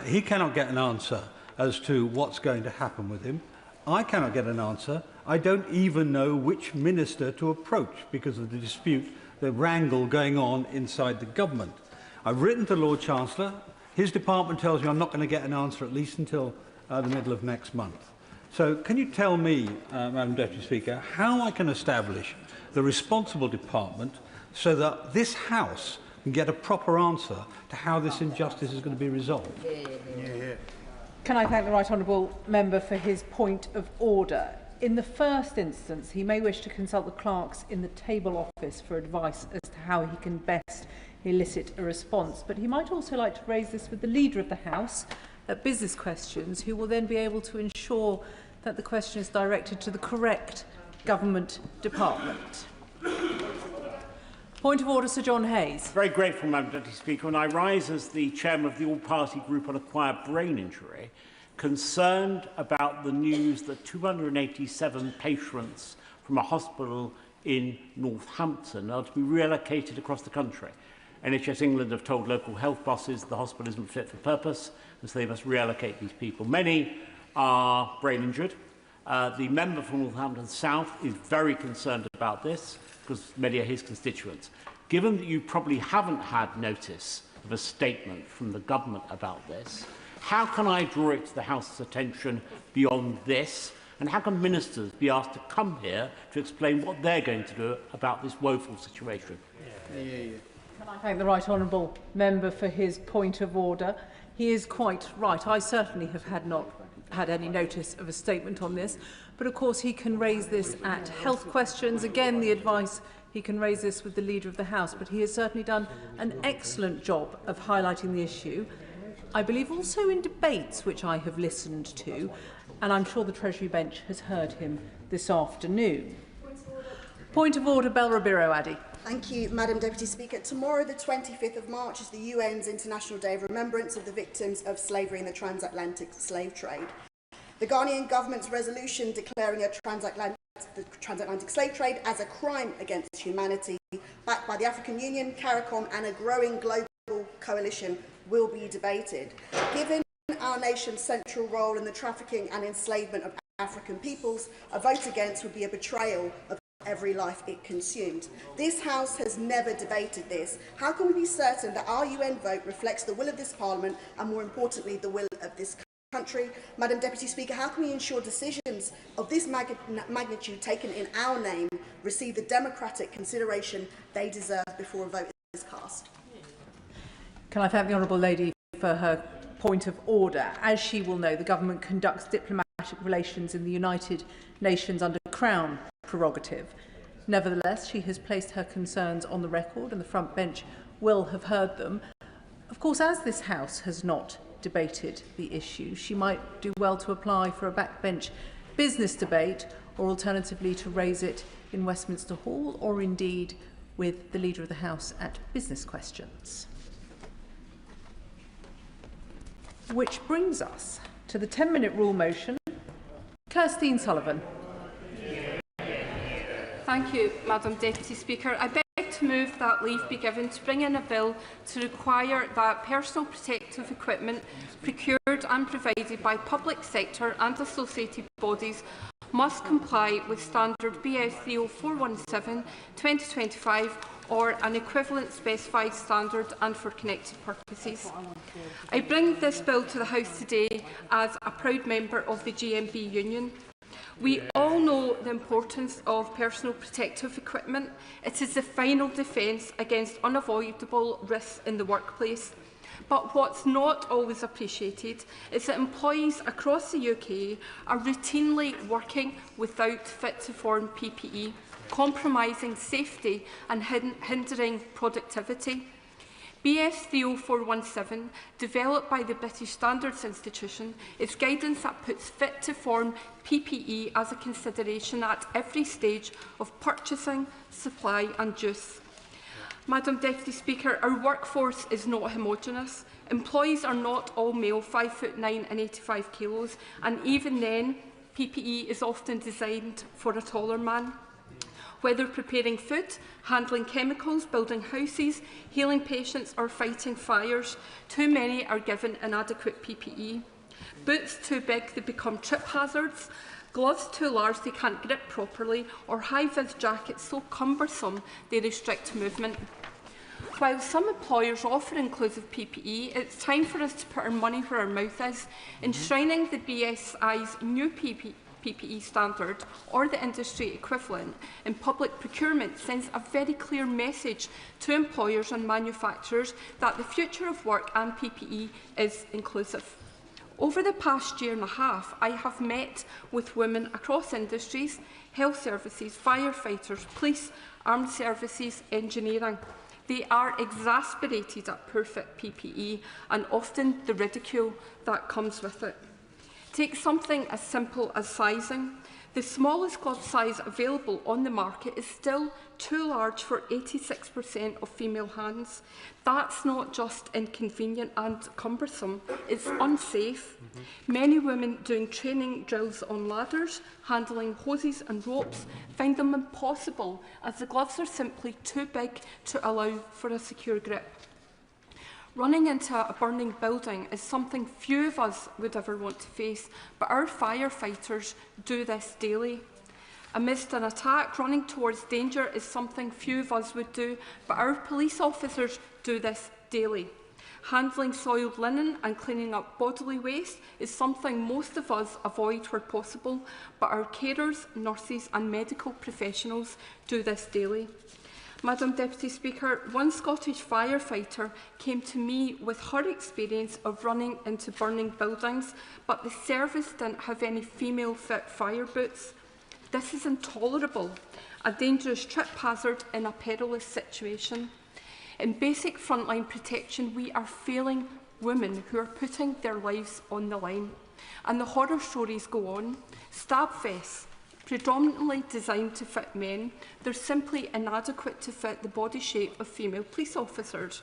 he cannot get an answer as to what's going to happen with him. I cannot get an answer. I don't even know which minister to approach because of the dispute, the wrangle going on inside the government. I've written to Lord Chancellor. His department tells me I'm not going to get an answer at least until the middle of next month. So can you tell me, Madam Deputy Speaker, how I can establish the responsible department so that this House can get a proper answer to how this injustice is going to be resolved? Can I thank the Right Honourable Member for his point of order? In the first instance, he may wish to consult the clerks in the table office for advice as to how he can best elicit a response, but he might also like to raise this with the Leader of the House at Business Questions, who will then be able to ensure that the question is directed to the correct government department. Point of order, Sir John Hayes. Very grateful, Madam Deputy Speaker, and I rise as the chairman of the All-Party Group on Acquired Brain Injury, concerned about the news that 287 patients from a hospital in Northampton are to be relocated across the country. NHS England have told local health bosses the hospital isn't fit for purpose, and so they must reallocate these people. Many are brain injured. The member from Northampton South is very concerned about this because many are his constituents. Given that you probably haven't had notice of a statement from the government about this, how can I draw it to the House's attention beyond this? And how can ministers be asked to come here to explain what they're going to do about this woeful situation? Can I thank the Right Honourable Member for his point of order? He is quite right. I certainly have not had any notice of a statement on this, but of course he can raise this at health questions. Again, the advice, he can raise this with the Leader of the House, but he has certainly done an excellent job of highlighting the issue. I believe also in debates which I have listened to, and I'm sure the Treasury bench has heard him this afternoon. Point of order, Bel Rabiro Addy. Thank you, Madam Deputy Speaker. Tomorrow, the 25th of March, is the UN's International Day of Remembrance of the victims of slavery in the transatlantic slave trade. The Ghanaian government's resolution declaring the transatlantic slave trade as a crime against humanity, backed by the African Union, CARICOM and a growing global coalition, will be debated. Given our nation's central role in the trafficking and enslavement of African peoples, a vote against would be a betrayal of every life it consumed. This House has never debated this. How can we be certain that our UN vote reflects the will of this Parliament and, more importantly, the will of this country? Madam Deputy Speaker, how can we ensure decisions of this magnitude taken in our name receive the democratic consideration they deserve before a vote is cast? Can I thank the Honourable Lady for her point of order? As she will know, the government conducts diplomatic relations in the United Nations under Crown prerogative. Nevertheless, she has placed her concerns on the record and the front bench will have heard them. Of course, as this House has not debated the issue, she might do well to apply for a backbench business debate or alternatively to raise it in Westminster Hall or indeed with the Leader of the House at Business Questions. Which brings us to the 10-minute rule motion. Kirstine Sullivan. Thank you, Madam Deputy Speaker. I beg to move that leave be given to bring in a bill to require that personal protective equipment procured and provided by public sector and associated bodies must comply with standard BS 30417 2025 or an equivalent specified standard and for connected purposes. I bring this bill to the House today as a proud member of the GMB Union. We all know the importance of personal protective equipment. It is the final defence against unavoidable risks in the workplace. But what's not always appreciated is that employees across the UK are routinely working without fit-to-form PPE, compromising safety and hindering productivity. BS 30417, developed by the British Standards Institution, is guidance that puts fit-to-form PPE as a consideration at every stage of purchasing, supply and use. Madam Deputy Speaker, our workforce is not homogeneous. Employees are not all male, 5'9" and 85 kilos, and even then, PPE is often designed for a taller man. Whether preparing food, handling chemicals, building houses, healing patients or fighting fires, too many are given inadequate PPE. Boots too big, they become trip hazards. Gloves too large, they can't grip properly, or high-vis jackets so cumbersome they restrict movement. While some employers offer inclusive PPE, it's time for us to put our money where our mouth is. Enshrining the BSI's new PPE standard or the industry equivalent in public procurement sends a very clear message to employers and manufacturers that the future of work and PPE is inclusive. Over the past year and a half, I have met with women across industries, health services, firefighters, police, armed services, engineering. They are exasperated at poor fit PPE and often the ridicule that comes with it. Take something as simple as sizing. The smallest glove size available on the market is still too large for 86% of female hands. That's not just inconvenient and cumbersome, it's unsafe. Many women doing training drills on ladders, handling hoses and ropes, find them impossible as the gloves are simply too big to allow for a secure grip. Running into a burning building is something few of us would ever want to face, but our firefighters do this daily. Amidst an attack, running towards danger is something few of us would do, but our police officers do this daily. Handling soiled linen and cleaning up bodily waste is something most of us avoid where possible, but our carers, nurses and medical professionals do this daily. Madam Deputy Speaker, one Scottish firefighter came to me with her experience of running into burning buildings, but the service didn't have any female fit fire boots. This is intolerable, a dangerous trip hazard in a perilous situation. In basic frontline protection, we are failing women who are putting their lives on the line. And the horror stories go on. Stab vests, predominantly designed to fit men, they're simply inadequate to fit the body shape of female police officers.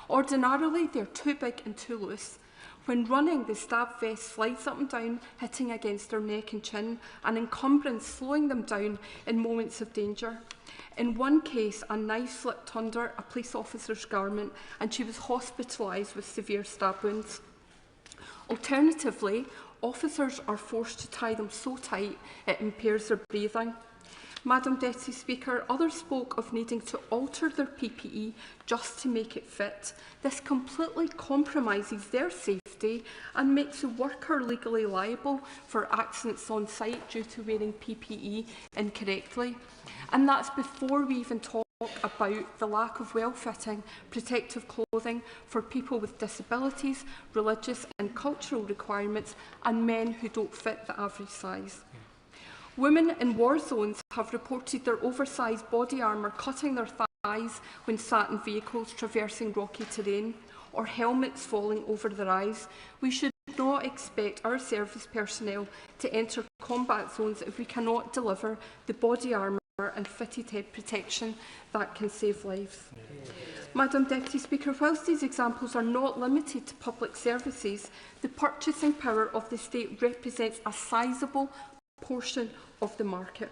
Ordinarily, they're too big and too loose. When running, the stab vest slides up and down, hitting against their neck and chin, and encumbrance slowing them down in moments of danger. In one case, a knife slipped under a police officer's garment and she was hospitalised with severe stab wounds. Alternatively, officers are forced to tie them so tight it impairs their breathing. Madam Deputy Speaker, others spoke of needing to alter their PPE just to make it fit. This completely compromises their safety and makes the worker legally liable for accidents on site due to wearing PPE incorrectly. And that's before we even talk about the lack of well-fitting protective clothing for people with disabilities, religious and cultural requirements, and men who don't fit the average size. Women in war zones have reported their oversized body armour cutting their thighs when sat in vehicles traversing rocky terrain, or helmets falling over their eyes. We should not expect our service personnel to enter combat zones if we cannot deliver the body armour and fitted head protection that can save lives. Madam Deputy Speaker, whilst these examples are not limited to public services, the purchasing power of the state represents a sizeable portion of the market.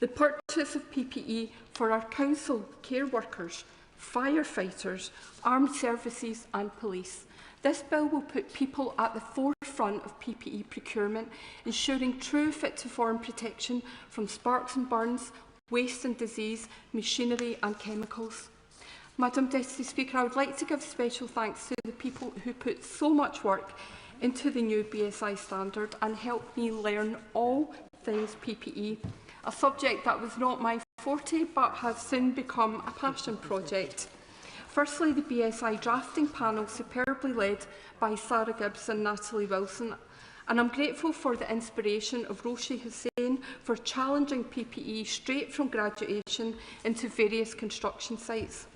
The purchase of PPE for our council, care workers, firefighters, armed services and police. This bill will put people at the forefront of PPE procurement, ensuring true fit-to-form protection from sparks and burns, waste and disease, machinery and chemicals. Madam Deputy Speaker, I would like to give special thanks to the people who put so much work into the new BSI standard and helped me learn all things PPE, a subject that was not my forte but has soon become a passion project. Firstly, the BSI drafting panel, superbly led by Sarah Gibbs and Natalie Wilson, and I'm grateful for the inspiration of Roshi Hussain for challenging PPE straight from graduation into various construction sites.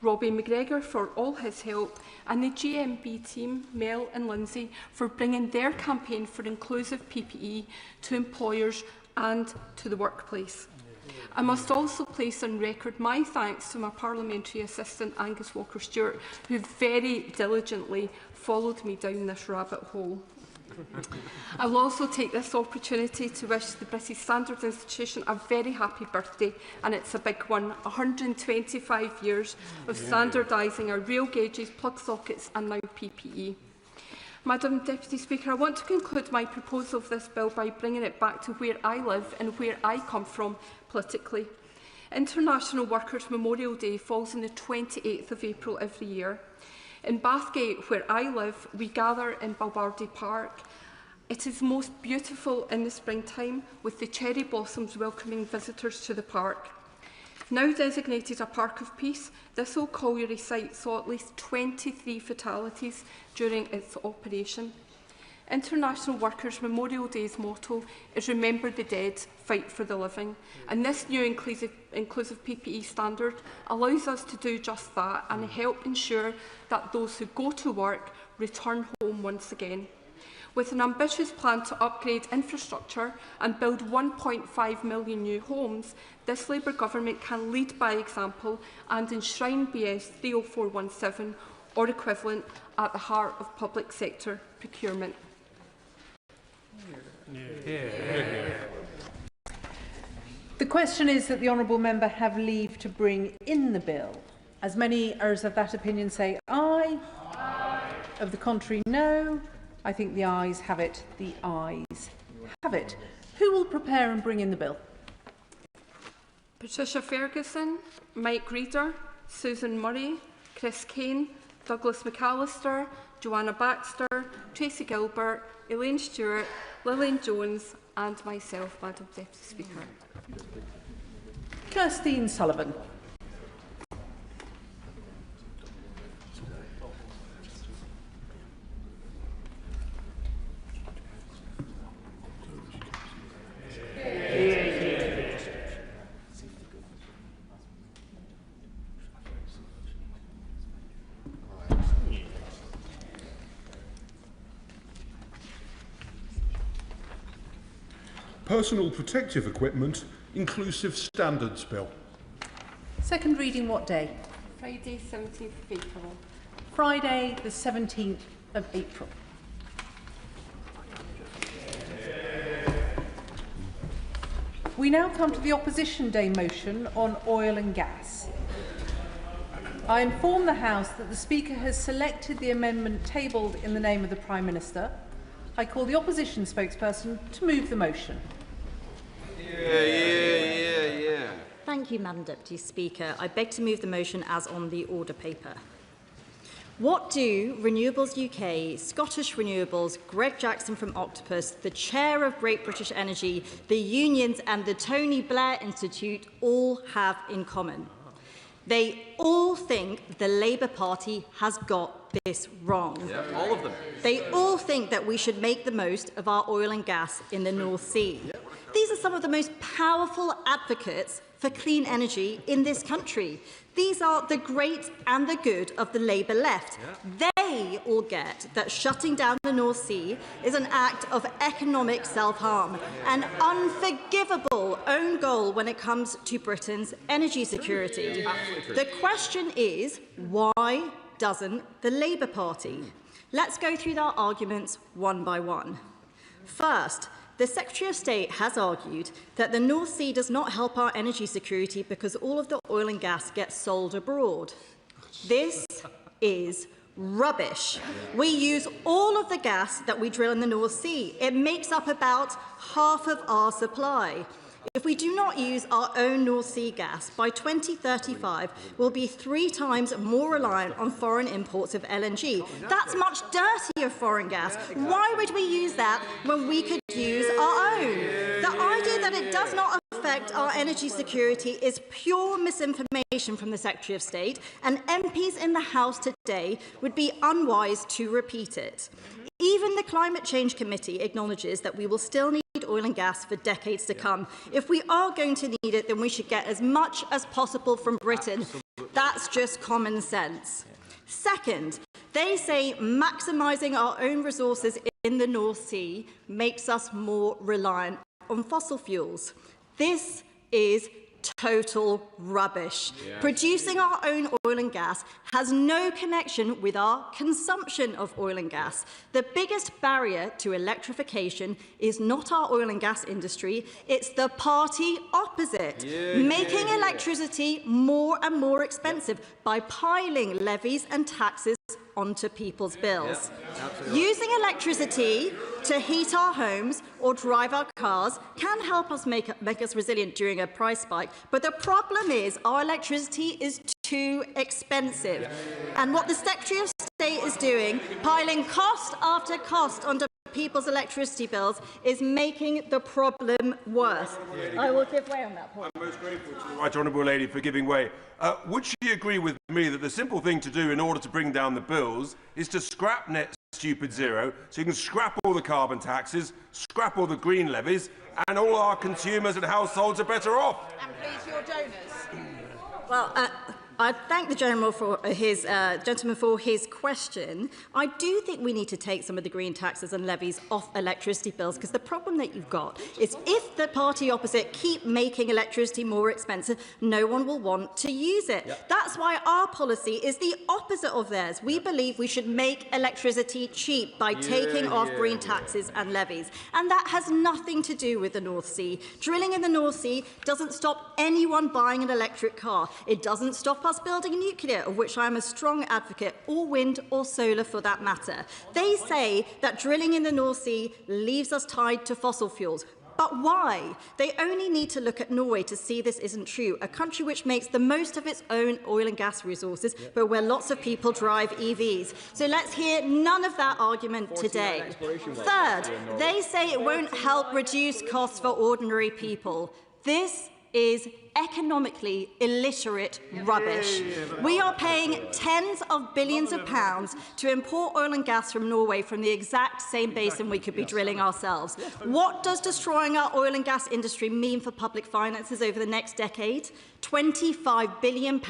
Robbie McGregor for all his help, and the GMB team, Mel and Lindsay, for bringing their campaign for inclusive PPE to employers and to the workplace. I must also place on record my thanks to my parliamentary assistant, Angus Walker-Stewart, who very diligently followed me down this rabbit hole. I will also take this opportunity to wish the British Standards Institution a very happy birthday, and it's a big one, 125 years of standardising our rail gauges, plug sockets and now PPE. Madam Deputy Speaker, I want to conclude my proposal of this bill by bringing it back to where I live and where I come from politically. International Workers' Memorial Day falls on the 28th of April every year. In Bathgate, where I live, we gather in Balbardy Park. It is most beautiful in the springtime, with the cherry blossoms welcoming visitors to the park. Now designated a Park of Peace, this old colliery site saw at least 23 fatalities during its operation. International Workers' Memorial Day's motto is Remember the Dead, Fight for the Living, and this new inclusive PPE standard allows us to do just that and help ensure that those who go to work return home once again. With an ambitious plan to upgrade infrastructure and build 1.5 million new homes, this Labour government can lead by example and enshrine BS 30417 or equivalent at the heart of public sector procurement. The question is that the honourable member have leave to bring in the bill. As many as of that opinion say aye. Aye. Of the contrary, no. I think the ayes have it. The ayes have it. Who will prepare and bring in the bill? Patricia Ferguson, Mike Reader, Susan Murray, Chris Kane, Douglas McAllister, Joanna Baxter, Tracy Gilbert, Elaine Stewart, Lillian Jones and myself, Madam Deputy Speaker. Kirstine Sullivan. Personal Protective Equipment Inclusive Standards Bill. Second reading what day? Friday, 17th of April. Friday, the 17th of April. We now come to the Opposition Day motion on oil and gas. I inform the House that the Speaker has selected the amendment tabled in the name of the Prime Minister. I call the Opposition spokesperson to move the motion. Yeah. Thank you, Madam Deputy Speaker. I beg to move the motion as on the order paper. What do Renewables UK, Scottish Renewables, Greg Jackson from Octopus, the Chair of Great British Energy, the unions and the Tony Blair Institute all have in common? They all think the Labour Party has got this wrong. Yeah, all of them. They all think that we should make the most of our oil and gas in the North Sea. These are some of the most powerful advocates for clean energy in this country. These are the great and the good of the Labour left. They all get that shutting down the North Sea is an act of economic self-harm, an unforgivable own goal when it comes to Britain's energy security. The question is, why doesn't the Labour Party? Let's go through our arguments one by one. First, the Secretary of State has argued that the North Sea does not help our energy security because all of the oil and gas gets sold abroad. This is rubbish. We use all of the gas that we drill in the North Sea. It makes up about half of our supply. If we do not use our own North Sea gas, by 2035, we'll be 3 times more reliant on foreign imports of LNG. That's much dirtier foreign gas. Why would we use that when we could use our own? The idea that it does not affect our energy security is pure misinformation from the Secretary of State, and MPs in the House today would be unwise to repeat it. Even the Climate Change Committee acknowledges that we will still need oil and gas for decades to come. If we are going to need it, then we should get as much as possible from Britain. Absolutely. That's just common sense. Second, they say maximising our own resources in the North Sea makes us more reliant on fossil fuels. This is total rubbish. Producing our own oil and gas has no connection with our consumption of oil and gas. The biggest barrier to electrification is not our oil and gas industry, it's the party opposite, making electricity more and more expensive by piling levies and taxes onto people's bills. Using electricity to heat our homes or drive our cars can help us make us resilient during a price spike, but the problem is our electricity is too expensive. And what the Secretary of State is doing, piling cost after cost onto people's electricity bills, is making the problem worse. I will give way on that point. I'm most grateful to the Right Honourable Lady for giving way. Would she agree with me that the simple thing to do in order to bring down the bills is to scrap net stupid zero, so you can scrap all the carbon taxes, scrap all the green levies, and all our consumers and households are better off? And please, your donors. Well, I thank the gentleman for his question. I do think we need to take some of the green taxes and levies off electricity bills, because the problem that you've got is if the party opposite keep making electricity more expensive, no one will want to use it. That's why our policy is the opposite of theirs. We believe we should make electricity cheap by taking off green taxes and levies. And that has nothing to do with the North Sea. Drilling in the North Sea doesn't stop anyone buying an electric car. It doesn't stop us building nuclear, of which I am a strong advocate, or wind or solar for that matter. They say that drilling in the North Sea leaves us tied to fossil fuels. But why? They only need to look at Norway to see this isn't true, a country which makes the most of its own oil and gas resources, but where lots of people drive EVs. So let's hear none of that argument today. Third, they say it won't help reduce costs for ordinary people. This is economically illiterate rubbish. We are paying tens of billions of pounds to import oil and gas from Norway from the exact same basin we could be drilling ourselves. What does destroying our oil and gas industry mean for public finances over the next decade? £25 billion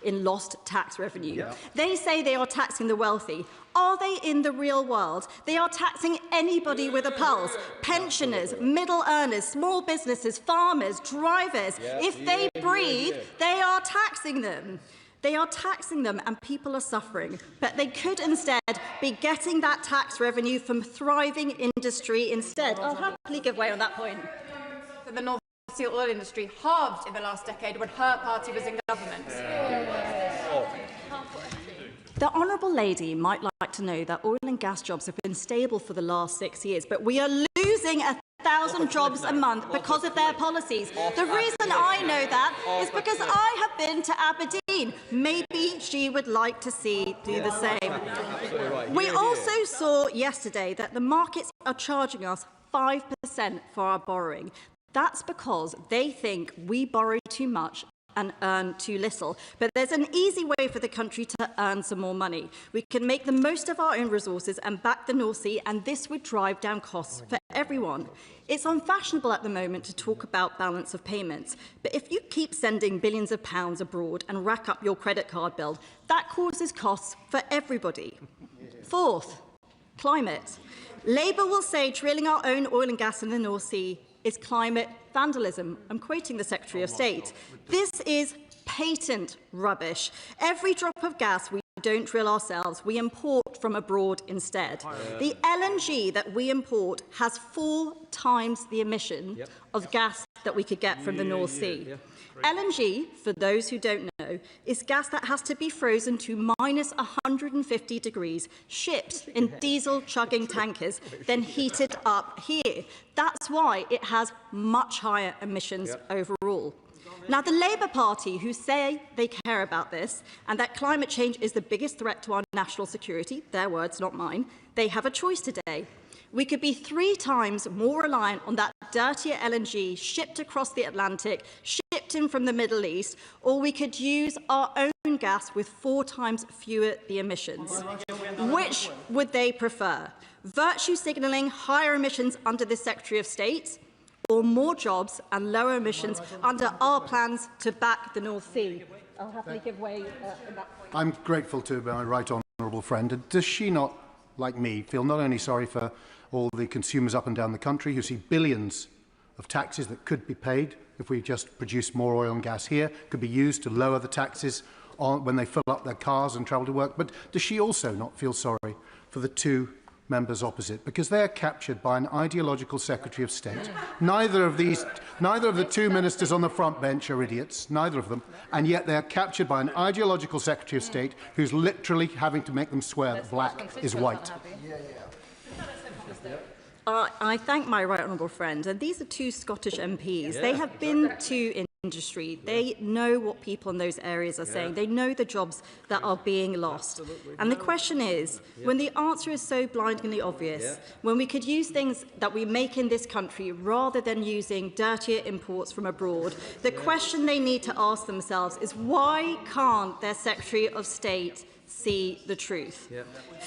in lost tax revenue. They say they are taxing the wealthy. Are they in the real world? They are taxing anybody with a pulse. Pensioners, middle earners, small businesses, farmers, drivers. If they breathe, they are taxing them. They are taxing them and people are suffering. But they could instead be getting that tax revenue from thriving industry instead. I'll happily give way on that point. The North Sea oil industry halved in the last decade when her party was in government. The Honourable Lady might like to know that oil and gas jobs have been stable for the last 6 years, but we are losing 1,000 jobs a month because of their policies. The reason I know that is because I have been to Aberdeen. Maybe she would like to do the same. We also saw yesterday that the markets are charging us 5% for our borrowing. That's because they think we borrow too much and earn too little. But there's an easy way for the country to earn some more money. We can make the most of our own resources and back the North Sea, and this would drive down costs for everyone. It's unfashionable at the moment to talk about balance of payments, but if you keep sending billions of pounds abroad and rack up your credit card bill, that causes costs for everybody. Fourth, climate. Labour will say drilling our own oil and gas in the North Sea is climate vandalism. I'm quoting the Secretary of State. This is patent rubbish. Every drop of gas we don't drill ourselves, we import from abroad instead. The LNG that we import has 4 times the emission of gas that we could get from the North Sea. LNG, for those who don't know, is gas that has to be frozen to minus 150 degrees, shipped in diesel-chugging tankers, then heated up here. That's why it has much higher emissions overall. Now, the Labour Party, who say they care about this and that climate change is the biggest threat to our national security, their words, not mine, they have a choice today. We could be 3 times more reliant on that dirtier LNG shipped across the Atlantic, shipped in from the Middle East, or we could use our own gas with 4 times fewer the emissions. Which would they prefer? Virtue signalling higher emissions under the Secretary of State, or more jobs and lower emissions under our plans to back the North Sea? I'll happily give way on that point. I'm grateful to my right honourable friend. And does she not, like me, feel not only sorry for all the consumers up and down the country who see billions of taxes that could be paid if we just produce more oil and gas here, could be used to lower the taxes on when they fill up their cars and travel to work. But does she also not feel sorry for the two members opposite, because they are captured by an ideological Secretary of State? Neither of the two ministers on the front bench are idiots, neither of them, and yet they are captured by an ideological Secretary of State who's literally having to make them swear that black is white. I thank my right honourable friend, and these are two Scottish MPs. They have been to industry. They know what people in those areas are saying. They know the jobs that are being lost. And the question is, when the answer is so blindingly obvious, when we could use things that we make in this country rather than using dirtier imports from abroad, the question they need to ask themselves is, why can't their Secretary of State see the truth?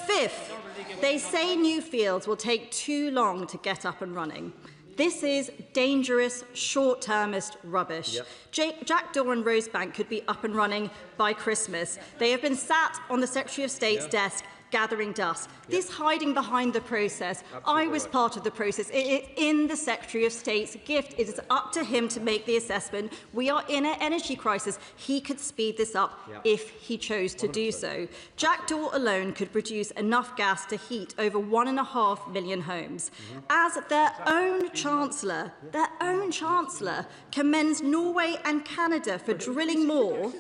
Fifth, they say new fields will take too long to get up and running. This is dangerous, short-termist rubbish. Jack Daw and Rosebank could be up and running by Christmas. They have been sat on the Secretary of State's desk gathering dust. This hiding behind the process. I was part of the process. It is in the Secretary of State's gift. It is up to him to make the assessment. We are in an energy crisis. He could speed this up if he chose to do so. Jack Daw alone could produce enough gas to heat over 1.5 million homes. As their own Chancellor commends Norway and Canada for drilling more.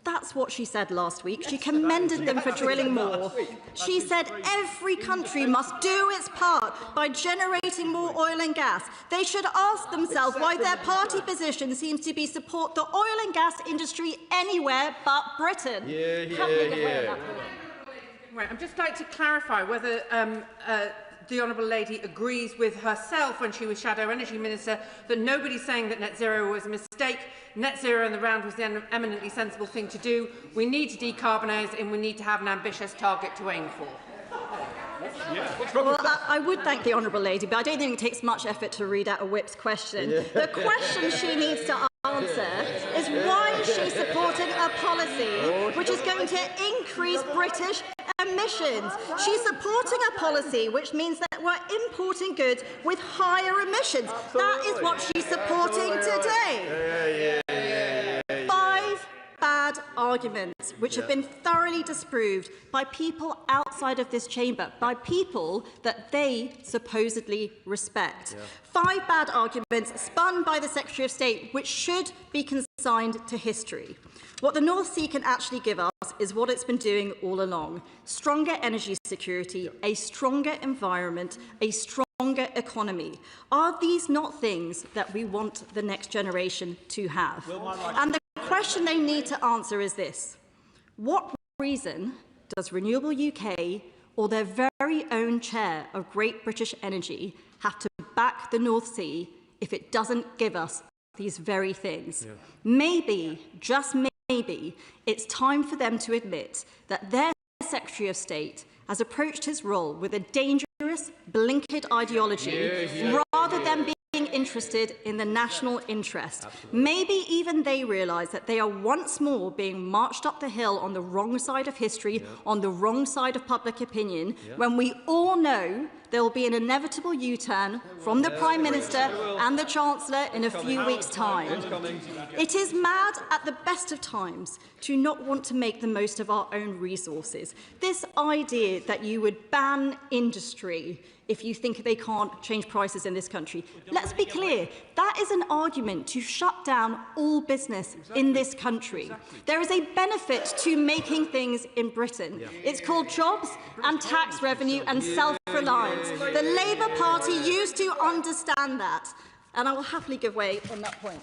That's what she said last week. She commended them for drilling more. She said every country must do its part by generating more oil and gas. They should ask themselves why their party position seems to be support the oil and gas industry anywhere but Britain. Right, I'd just like to clarify whether the Honourable Lady agrees with herself when she was Shadow Energy Minister that nobody's saying that net zero was a mistake. Net zero in the round was the eminently sensible thing to do. We need to decarbonise and we need to have an ambitious target to aim for. Well, I would thank the Honourable Lady, but I don't think it takes much effort to read out a whip's question. The question she needs to answer is why she's supporting a policy which is going to increase British emissions. She's supporting a policy which means that we're importing goods with higher emissions. That is what she's supporting today. 5 bad arguments which have been thoroughly disproved by people outside of this chamber, by people that they supposedly respect. 5 bad arguments spun by the Secretary of State which should be consigned to history. What the North Sea can actually give us is what it's been doing all along: stronger energy security, a stronger environment, a stronger economy. Are these not things that we want the next generation to have? And the question they need to answer is this: what reason does Renewable UK or their very own chair of Great British Energy have to back the North Sea if it doesn't give us these very things? Maybe, just maybe, it's time for them to admit that their Secretary of State has approached his role with a dangerous, blinkered ideology rather than being interested in the national interest. Maybe even they realise that they are once more being marched up the hill on the wrong side of history, on the wrong side of public opinion, when we all know there will be an inevitable U-turn from the Prime Minister and the Chancellor in a few weeks' time. It is mad at the best of times to not want to make the most of our own resources. This idea that you would ban industry if you think they can't change prices in this country. Let's be clear, that is an argument to shut down all business in this country. There is a benefit to making things in Britain. It's called jobs and tax revenue and self-reliance. The Labour Party used to understand that, and I will happily give way on that point.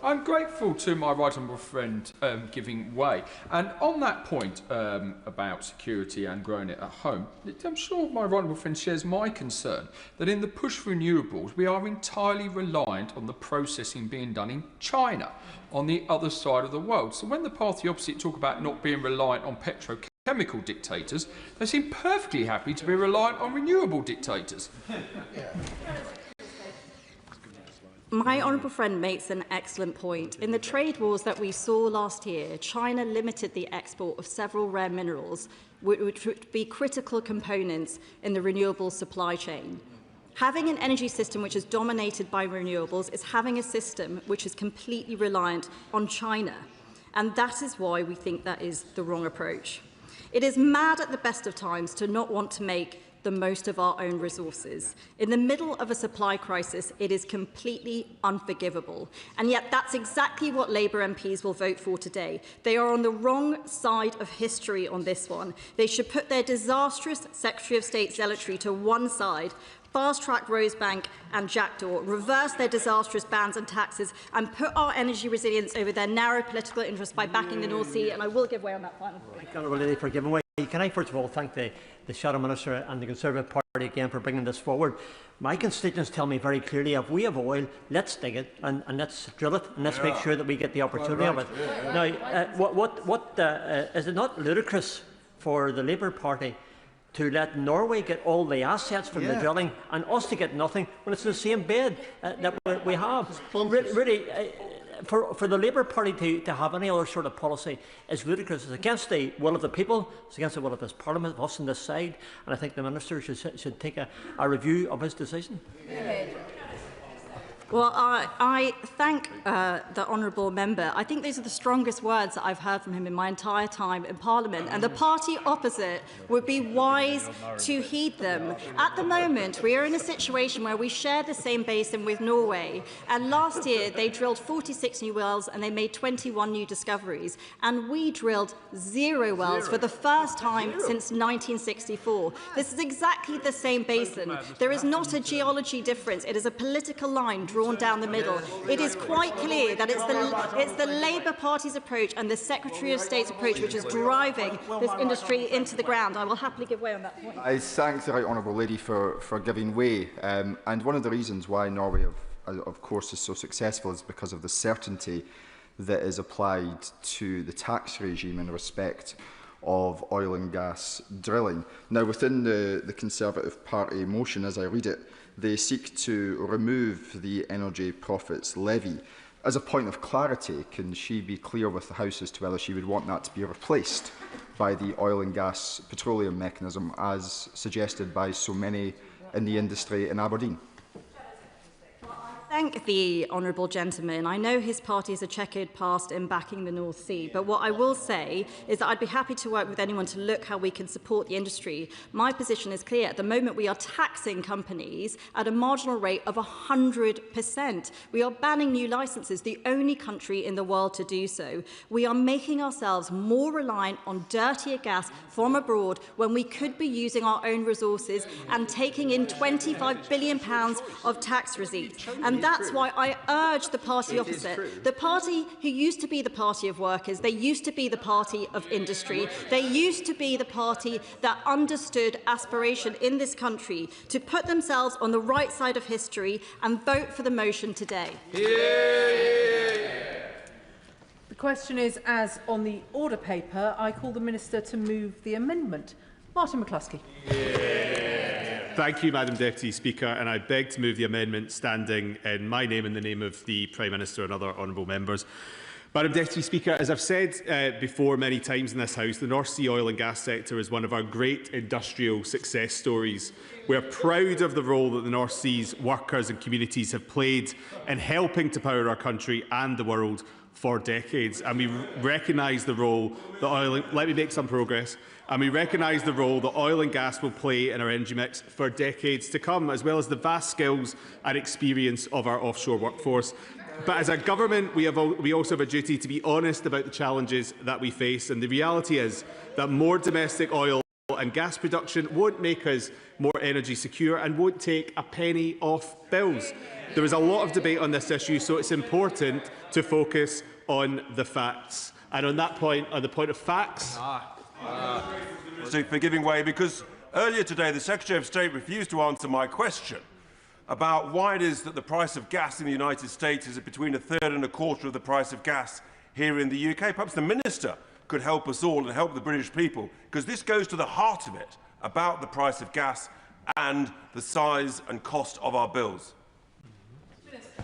I'm grateful to my right honourable friend giving way. And on that point about security and growing it at home, I'm sure my right honourable friend shares my concern that in the push for renewables, we are entirely reliant on the processing being done in China, on the other side of the world. So when the party opposite talk about not being reliant on petrochemical dictators, they seem perfectly happy to be reliant on renewable dictators. My honourable friend makes an excellent point. In the trade wars that we saw last year, China limited the export of several rare minerals, which would be critical components in the renewable supply chain. Having an energy system which is dominated by renewables is having a system which is completely reliant on China. And that is why we think that is the wrong approach. It is mad at the best of times to not want to make the most of our own resources. In the middle of a supply crisis, it is completely unforgivable. And yet that's exactly what Labour MPs will vote for today. They are on the wrong side of history on this one. They should put their disastrous Secretary of State zealotry to one side, fast-track Rosebank and Jackdaw, reverse their disastrous bans and taxes, and put our energy resilience over their narrow political interests by backing the North Sea. And I will give way on that final point. Thank you, Honourable Lady, for giving way. Can I first of all thank the Shadow Minister and the Conservative Party again for bringing this forward. My constituents tell me very clearly, if we have oil, let's dig it and let's drill it and let's make sure that we get the opportunity of it. Now, is it not ludicrous for the Labour Party to let Norway get all the assets from the drilling and us to get nothing when it's the same bed that we have? Really, for the Labour Party to have any other sort of policy is ludicrous. It's against the will of the people, it's against the will of this Parliament, of us on this side, and I think the Minister should take a review of his decision. Well, I thank the honourable member. I think these are the strongest words that I've heard from him in my entire time in Parliament, and the party opposite would be wise to heed them. At the moment, we are in a situation where we share the same basin with Norway, and last year they drilled 46 new wells and they made 21 new discoveries, and we drilled 0 wells for the first time since 1964. This is exactly the same basin. There is not a geology difference. It is a political line drawn down the middle. It is quite clear that it's the Labour Party's approach and the Secretary of State's approach which is driving this industry into the ground. I will happily give way on that point. I thank the Right Honourable Lady for giving way. And one of the reasons why Norway, of course, is so successful is because of the certainty that is applied to the tax regime in respect of oil and gas drilling. Now, within the Conservative Party motion, as I read it, they seek to remove the energy profits levy. As a point of clarity, can she be clear with the House as to whether she would want that to be replaced by the oil and gas petroleum mechanism, as suggested by so many in the industry in Aberdeen? Thank the honourable gentleman. I know his party has a checkered past in backing the North Sea, but what I will say is that I'd be happy to work with anyone to look how we can support the industry. My position is clear. At the moment, we are taxing companies at a marginal rate of 100%. We are banning new licences, the only country in the world to do so. We are making ourselves more reliant on dirtier gas from abroad when we could be using our own resources and taking in £25 billion of tax receipts. And that's why I urge the party opposite, the party who used to be the party of workers, they used to be the party of industry, they used to be the party that understood aspiration in this country, to put themselves on the right side of history and vote for the motion today. The question is, as on the order paper, I call the Minister to move the amendment. Martin McCluskey. Thank you, Madam Deputy Speaker, and I beg to move the amendment standing in my name and the name of the Prime Minister and other honourable members. Madam Deputy Speaker, as I've said before many times in this House, the North Sea oil and gas sector is one of our great industrial success stories. We are proud of the role that the North Sea's workers and communities have played in helping to power our country and the world for decades, and we recognise the role that we recognise the role that oil and gas will play in our energy mix for decades to come, as well as the vast skills and experience of our offshore workforce. But as a government, we also have a duty to be honest about the challenges that we face, and the reality is that more domestic oil and gas production won't make us more energy secure and won't take a penny off bills. There is a lot of debate on this issue, so it's important to focus on the facts. And on that point, on the point of facts, for giving way, because earlier today the Secretary of State refused to answer my question about why it is that the price of gas in the United States is between a third and a quarter of the price of gas here in the UK. Perhaps the Minister could help us all and help the British people, because this goes to the heart of it, about the price of gas and the size and cost of our bills.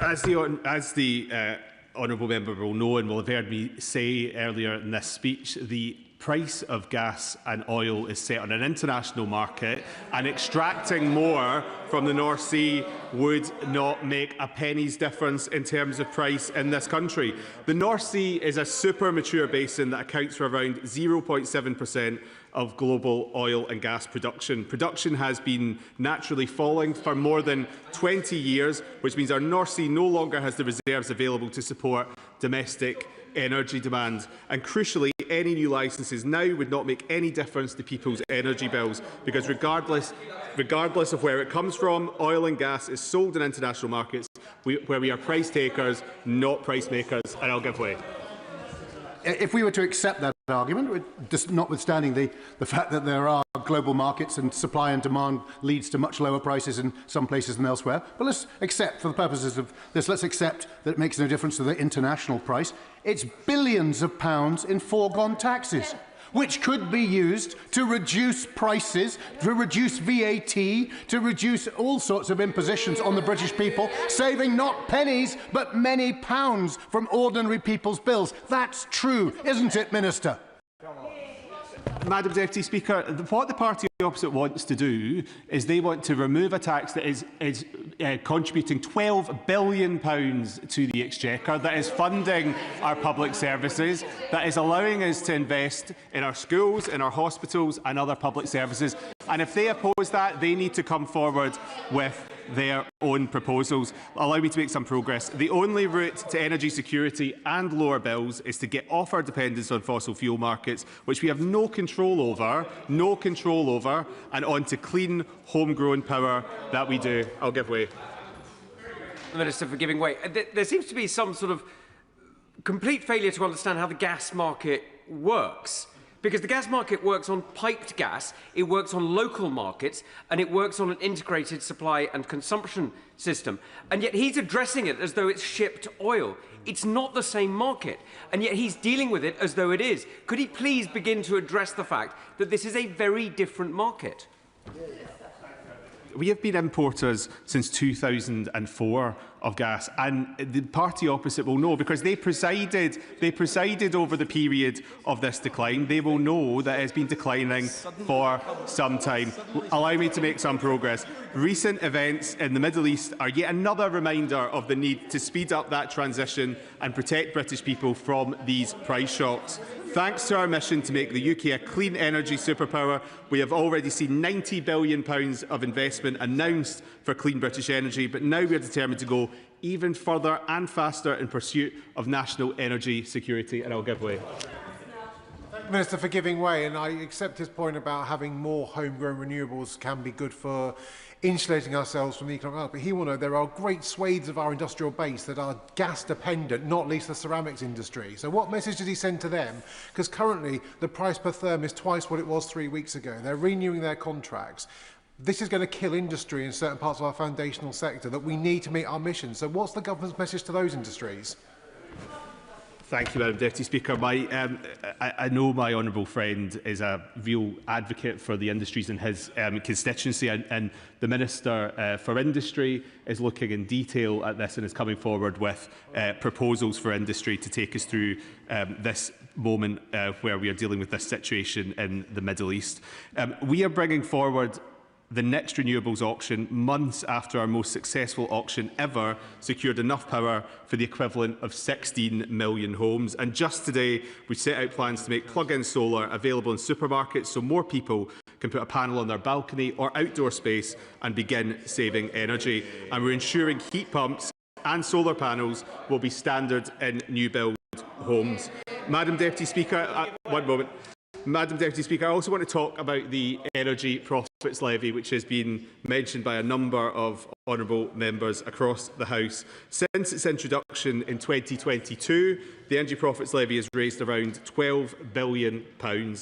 As the honourable member will know and will have heard me say earlier in this speech, the price of gas and oil is set on an international market, and extracting more from the North Sea would not make a penny's difference in terms of price in this country. The North Sea is a super mature basin that accounts for around 0.7% of global oil and gas production. Production has been naturally falling for more than 20 years, which means our North Sea no longer has the reserves available to support domestic energy demand. And crucially, any new licences now would not make any difference to people's energy bills, because regardless of where it comes from, oil and gas is sold in international markets where we are price takers, not price makers, and I'll give way. If we were to accept that argument, notwithstanding the fact that there are global markets and supply and demand leads to much lower prices in some places than elsewhere, but let's accept, for the purposes of this, let's accept that it makes no difference to the international price. It's billions of pounds in foregone taxes, which could be used to reduce prices, to reduce VAT, to reduce all sorts of impositions on the British people, saving not pennies but many pounds from ordinary people's bills. That's true, isn't it, Minister? Madam Deputy Speaker, what the party opposite wants to do is they want to remove a tax that is contributing £12 billion to the Exchequer, that is funding our public services, that is allowing us to invest in our schools, in our hospitals and other public services. And if they oppose that, they need to come forward with their own proposals. Allow me to make some progress. The only route to energy security and lower bills is to get off our dependence on fossil fuel markets, which we have no control over, and onto clean, homegrown power that we do. I'll give way. The Minister for giving way. There seems to be some sort of complete failure to understand how the gas market works. Because the gas market works on piped gas, it works on local markets, and it works on an integrated supply and consumption system. And yet he's addressing it as though it's shipped oil. It's not the same market, and yet he's dealing with it as though it is. Could he please begin to address the fact that this is a very different market? We have been importers since 2004 of gas, and the party opposite will know, because they presided over the period of this decline. They will know that it's been declining for some time. Allow me to make some progress. Recent events in the Middle East are yet another reminder of the need to speed up that transition and protect British people from these price shocks. Thanks to our mission to make the UK a clean energy superpower, we have already seen £90 billion of investment announced for clean British energy, but now we are determined to go even further and faster in pursuit of national energy security, and I'll give way. Minister for giving way, and I accept his point about having more homegrown renewables can be good for insulating ourselves from the economic output. But he will know there are great swathes of our industrial base that are gas dependent, not least the ceramics industry. So what message does he send to them? Because currently the price per therm is twice what it was 3 weeks ago. They're renewing their contracts. This is going to kill industry in certain parts of our foundational sector that we need to meet our mission. So what's the government's message to those industries? Thank you, Madam Deputy Speaker. I know my honourable friend is a real advocate for the industries in his constituency, and the Minister for Industry is looking in detail at this and is coming forward with proposals for industry to take us through this moment where we are dealing with this situation in the Middle East. We are bringing forward the next renewables auction months after our most successful auction ever secured enough power for the equivalent of 16 million homes. And just today, we set out plans to make plug-in solar available in supermarkets so more people can put a panel on their balcony or outdoor space and begin saving energy. And we're ensuring heat pumps and solar panels will be standard in new build homes. Madam Deputy Speaker, one moment. Madam Deputy Speaker, I also want to talk about the Energy Profits Levy, which has been mentioned by a number of honourable members across the House. Since its introduction in 2022, the Energy Profits Levy has raised around £12 billion.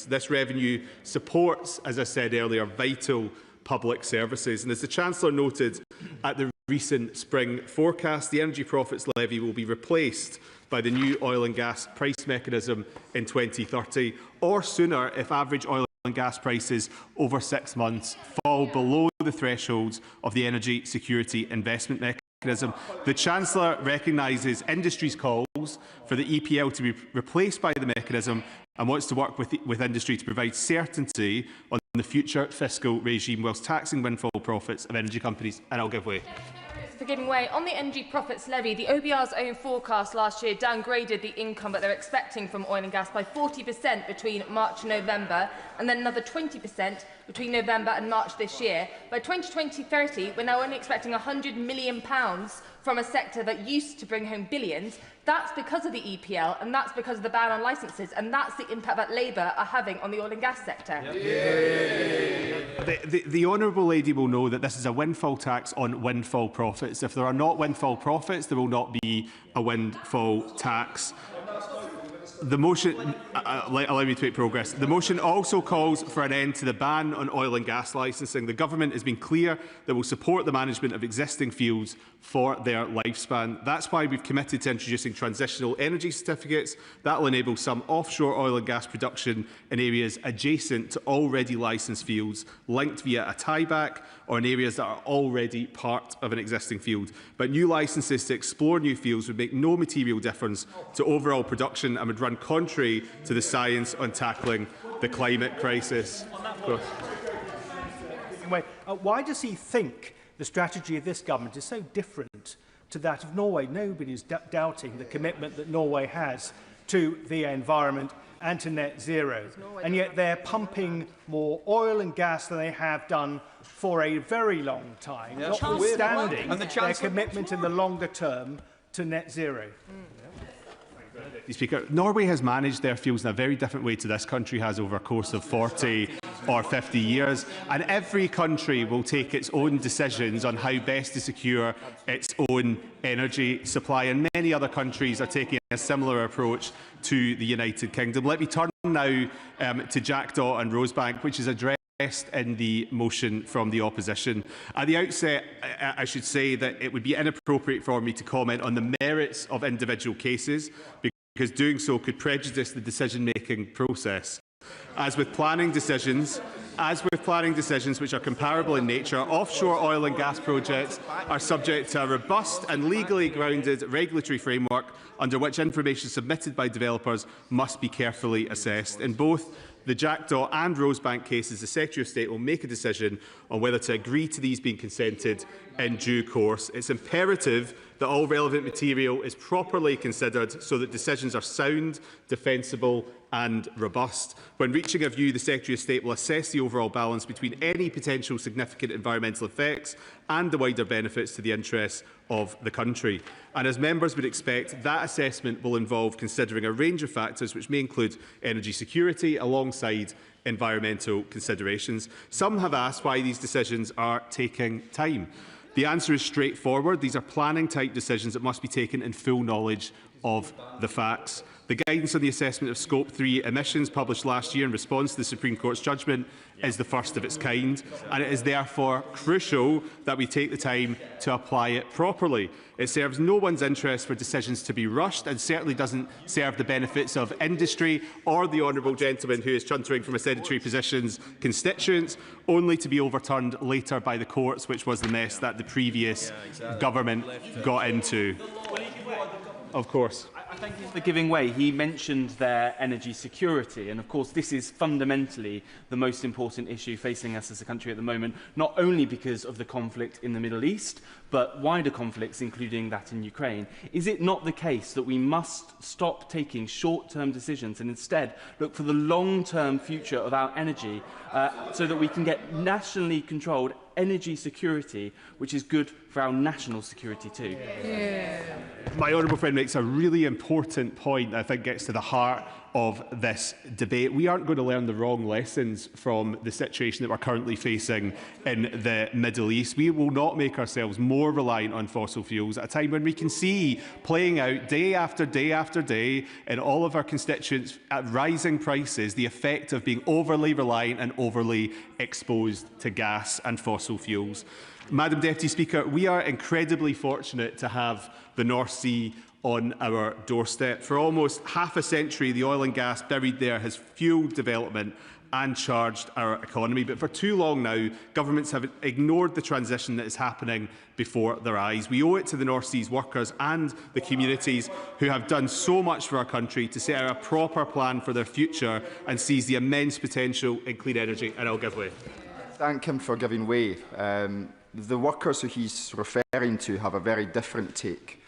This revenue supports, as I said earlier, vital public services. And as the Chancellor noted at the recent spring forecast, the Energy Profits Levy will be replaced by the new oil and gas price mechanism in 2030, or sooner if average oil and gas prices over 6 months fall below the thresholds of the Energy Security Investment Mechanism. The Chancellor recognises industry's calls for the EPL to be replaced by the mechanism, and wants to work with industry to provide certainty on the future fiscal regime whilst taxing windfall profits of energy companies. And I'll give way. For giving way. On the energy profits levy, the OBR's own forecast last year downgraded the income that they're expecting from oil and gas by 40% between March and November, and then another 20% between November and March this year. By 2020-30, we're now only expecting £100 million from a sector that used to bring home billions. That's because of the EPL, and that's because of the ban on licences, and that's the impact that Labour are having on the oil and gas sector. The honourable lady will know that this is a windfall tax on windfall profits. If there are not windfall profits, there will not be a windfall tax. The motion, allow me to make progress. The motion also calls for an end to the ban on oil and gas licensing. The government has been clear that will support the management of existing fields for their lifespan. That's why we've committed to introducing transitional energy certificates that will enable some offshore oil and gas production in areas adjacent to already licensed fields, linked via a tieback, or in areas that are already part of an existing field. But new licences to explore new fields would make no material difference to overall production and would run contrary to the science on tackling the climate crisis. Why does he think the strategy of this government is so different to that of Norway? Nobody is doubting the commitment that Norway has to the environment and to net zero. And yet they're pumping more oil and gas than they have done for a very long time, notwithstanding their commitment in the longer term to net zero. Speaker, Norway has managed their fields in a very different way to this country has over a course of 40 or 50 years, and every country will take its own decisions on how best to secure its own energy supply, and many other countries are taking a similar approach to the United Kingdom. Let me turn now to Jackdaw and Rosebank, which is addressed in the motion from the opposition. At the outset, I should say that it would be inappropriate for me to comment on the merits of individual cases, because doing so could prejudice the decision-making process. As with planning decisions which are comparable in nature, offshore oil and gas projects are subject to a robust and legally grounded regulatory framework under which information submitted by developers must be carefully assessed. In both the Jackdaw and Rosebank cases, the Secretary of State will make a decision on whether to agree to these being consented in due course. It's imperative that all relevant material is properly considered so that decisions are sound, defensible and robust. When reaching a view, the Secretary of State will assess the overall balance between any potential significant environmental effects and the wider benefits to the interests of the country. And as members would expect, that assessment will involve considering a range of factors which may include energy security alongside environmental considerations. Some have asked why these decisions are taking time. The answer is straightforward. These are planning-type decisions that must be taken in full knowledge of the facts. The guidance on the assessment of Scope 3 emissions published last year in response to the Supreme Court's judgment is the first of its kind, and it is therefore crucial that we take the time to apply it properly. It serves no one's interest for decisions to be rushed, and certainly doesn't serve the benefits of industry or the honourable gentleman who is chuntering from a sedentary position's constituents, only to be overturned later by the courts, which was the mess that the previous government got into. Of course. I thank you for giving way. He mentioned their energy security, and of course this is fundamentally the most important issue facing us as a country at the moment, not only because of the conflict in the Middle East, but wider conflicts, including that in Ukraine. Is it not the case that we must stop taking short-term decisions and instead look for the long-term future of our energy so that we can get nationally controlled energy security, which is good for our national security too? My honourable friend makes a really important point that I think gets to the heart of this debate. We aren't going to learn the wrong lessons from the situation that we're currently facing in the Middle East. We will not make ourselves more reliant on fossil fuels at a time when we can see playing out day after day after day in all of our constituents at rising prices the effect of being overly reliant and overly exposed to gas and fossil fuels. Madam Deputy Speaker, we are incredibly fortunate to have the North Sea on our doorstep. For almost half a century, the oil and gas buried there has fuelled development and charged our economy. But for too long now, governments have ignored the transition that is happening before their eyes. We owe it to the North Sea's workers and the communities who have done so much for our country to set out a proper plan for their future and seize the immense potential in clean energy. And I'll give way. Thank him for giving way. The workers who he's referring to have a very different take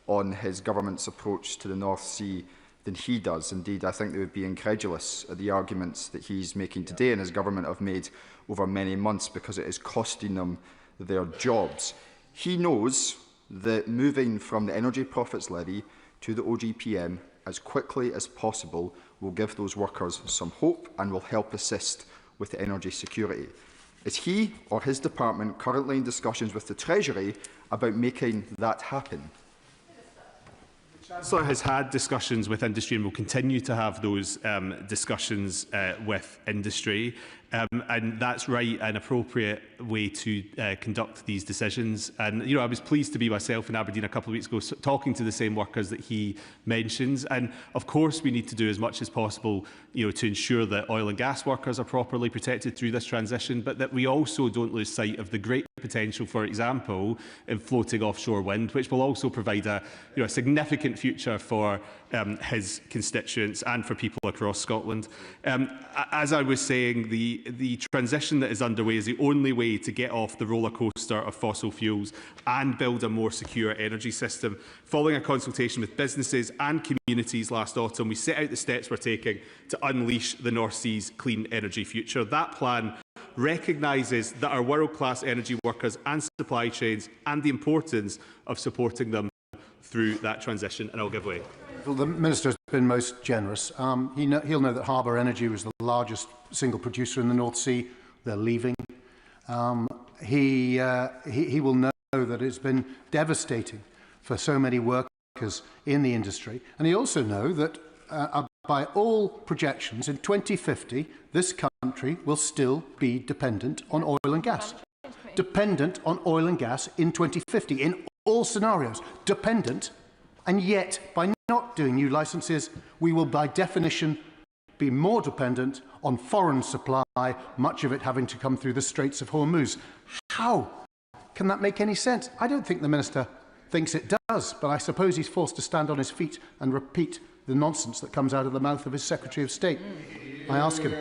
on his government's approach to the North Sea than he does. Indeed, I think they would be incredulous at the arguments that he's making today and his government have made over many months, because it is costing them their jobs. He knows that moving from the Energy Profits Levy to the OGPM as quickly as possible will give those workers some hope and will help assist with the energy security. Is he or his department currently in discussions with the Treasury about making that happen? The Chancellor has had discussions with industry and will continue to have those discussions with industry. And that's right and appropriate way to conduct these decisions. And I was pleased to be myself in Aberdeen a couple of weeks ago, talking to the same workers that he mentions. And of course, we need to do as much as possible, to ensure that oil and gas workers are properly protected through this transition, but that we also don't lose sight of the great potential, for example, in floating offshore wind, which will also provide a significant future for his constituents and for people across Scotland. As I was saying, the transition that is underway is the only way to get off the roller coaster of fossil fuels and build a more secure energy system. Following a consultation with businesses and communities last autumn, we set out the steps we're taking to unleash the North Sea's clean energy future. That plan recognises that our world-class energy workers and supply chains and the importance of supporting them through that transition. And I'll give way. Well, the Minister has been most generous. He'll know that Harbour Energy was the largest single producer in the North Sea. They're leaving. He will know that it's been devastating for so many workers in the industry. And he also knows that by all projections, in 2050, this country will still be dependent on oil and gas. Dependent on oil and gas in 2050, in all scenarios. Dependent. And yet, by not doing new licences, we will by definition be more dependent on foreign supply, much of it having to come through the Straits of Hormuz. How can that make any sense? I don't think the Minister thinks it does, but I suppose he's forced to stand on his feet and repeat the nonsense that comes out of the mouth of his Secretary of State. I ask him.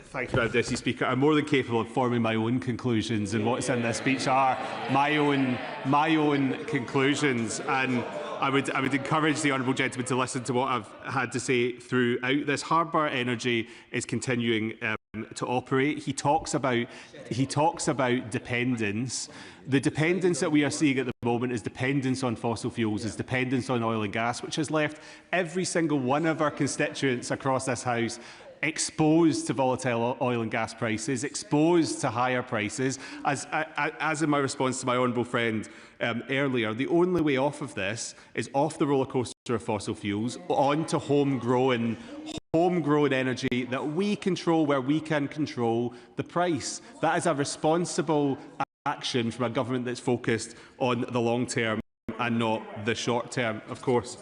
Thank you, Deputy Speaker. I'm more than capable of forming my own conclusions, and what's in this speech are my own conclusions. And I would encourage the honourable gentleman to listen to what I've had to say throughout this. Harbour Energy is continuing to operate. He talks about dependence. The dependence that we are seeing at the moment is dependence on fossil fuels, is dependence on oil and gas, which has left every single one of our constituents across this House exposed to volatile oil and gas prices, exposed to higher prices. As in my response to my honourable friend earlier, the only way off of this is off the roller coaster of fossil fuels, on to homegrown energy that we control where we can control the price. That is a responsible action from a government that's focused on the long term and not the short term, of course.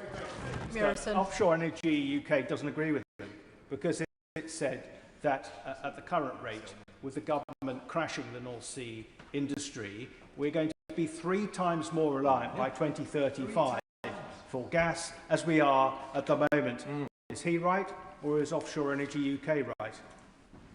Offshore Energy UK doesn't agree with him, because it said that at the current rate, with the government crashing the North Sea industry, we're going to be 3 times more reliant by 2035 for gas as we are at the moment. Is he right, or is Offshore Energy UK right?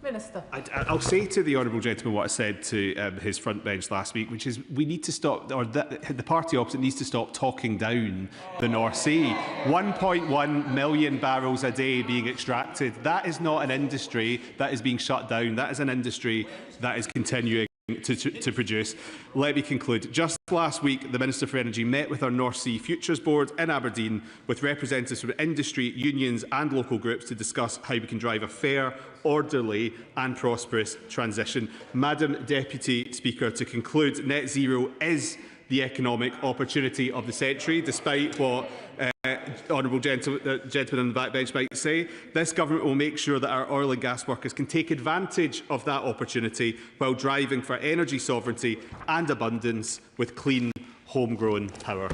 Minister. I'll say to the honourable gentleman what I said to his front bench last week, which is we need to stop, or the party opposite needs to stop talking down the North Sea. 1.1 million barrels a day being extracted. That is not an industry that is being shut down. That is an industry that is continuing to produce. Let me conclude. Just last week, the Minister for Energy met with our North Sea Futures Board in Aberdeen with representatives from industry, unions and local groups to discuss how we can drive a fair, orderly and prosperous transition. Madam Deputy Speaker, to conclude, net zero is the economic opportunity of the century, despite what honourable gentlemen on the backbench might say. This government will make sure that our oil and gas workers can take advantage of that opportunity while driving for energy sovereignty and abundance with clean, homegrown power.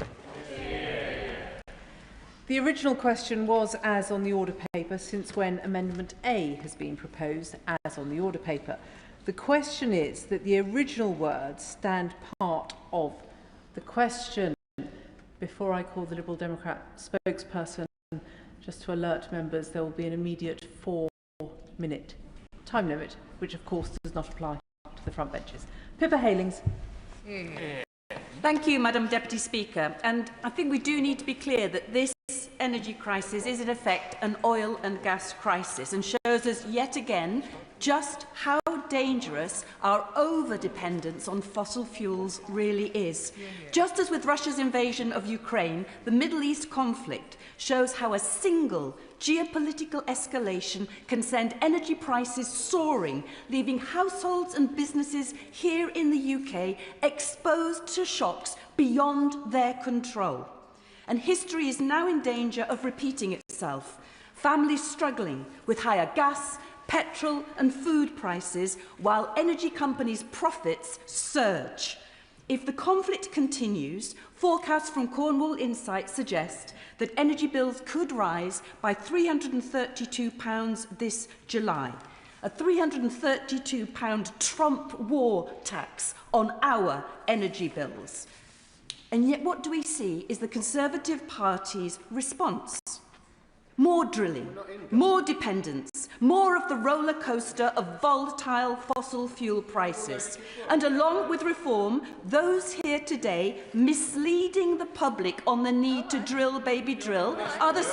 The original question was as on the order paper, since when Amendment A has been proposed as on the order paper. The question is that the original words stand part of the question. Before I call the Liberal Democrat spokesperson, just to alert members, there will be an immediate 4-minute time limit, which of course does not apply to the front benches. Pippa Halings. Thank you, Madam Deputy Speaker. And I think we do need to be clear that this energy crisis is in effect an oil and gas crisis and shows us yet again just how dangerous our over-dependence on fossil fuels really is. Just as with Russia's invasion of Ukraine, the Middle East conflict shows how a single geopolitical escalation can send energy prices soaring, leaving households and businesses here in the UK exposed to shocks beyond their control. And history is now in danger of repeating itself. Families struggling with higher gas, petrol and food prices, while energy companies' profits surge. If the conflict continues, forecasts from Cornwall Insight suggest that energy bills could rise by £332 this July. A £332 Trump war tax on our energy bills. And yet what do we see is the Conservative Party's response? More drilling, more dependence, more of the roller coaster of volatile fossil fuel prices. And along with reform, those here today misleading the public on the need to drill, baby, drill, are the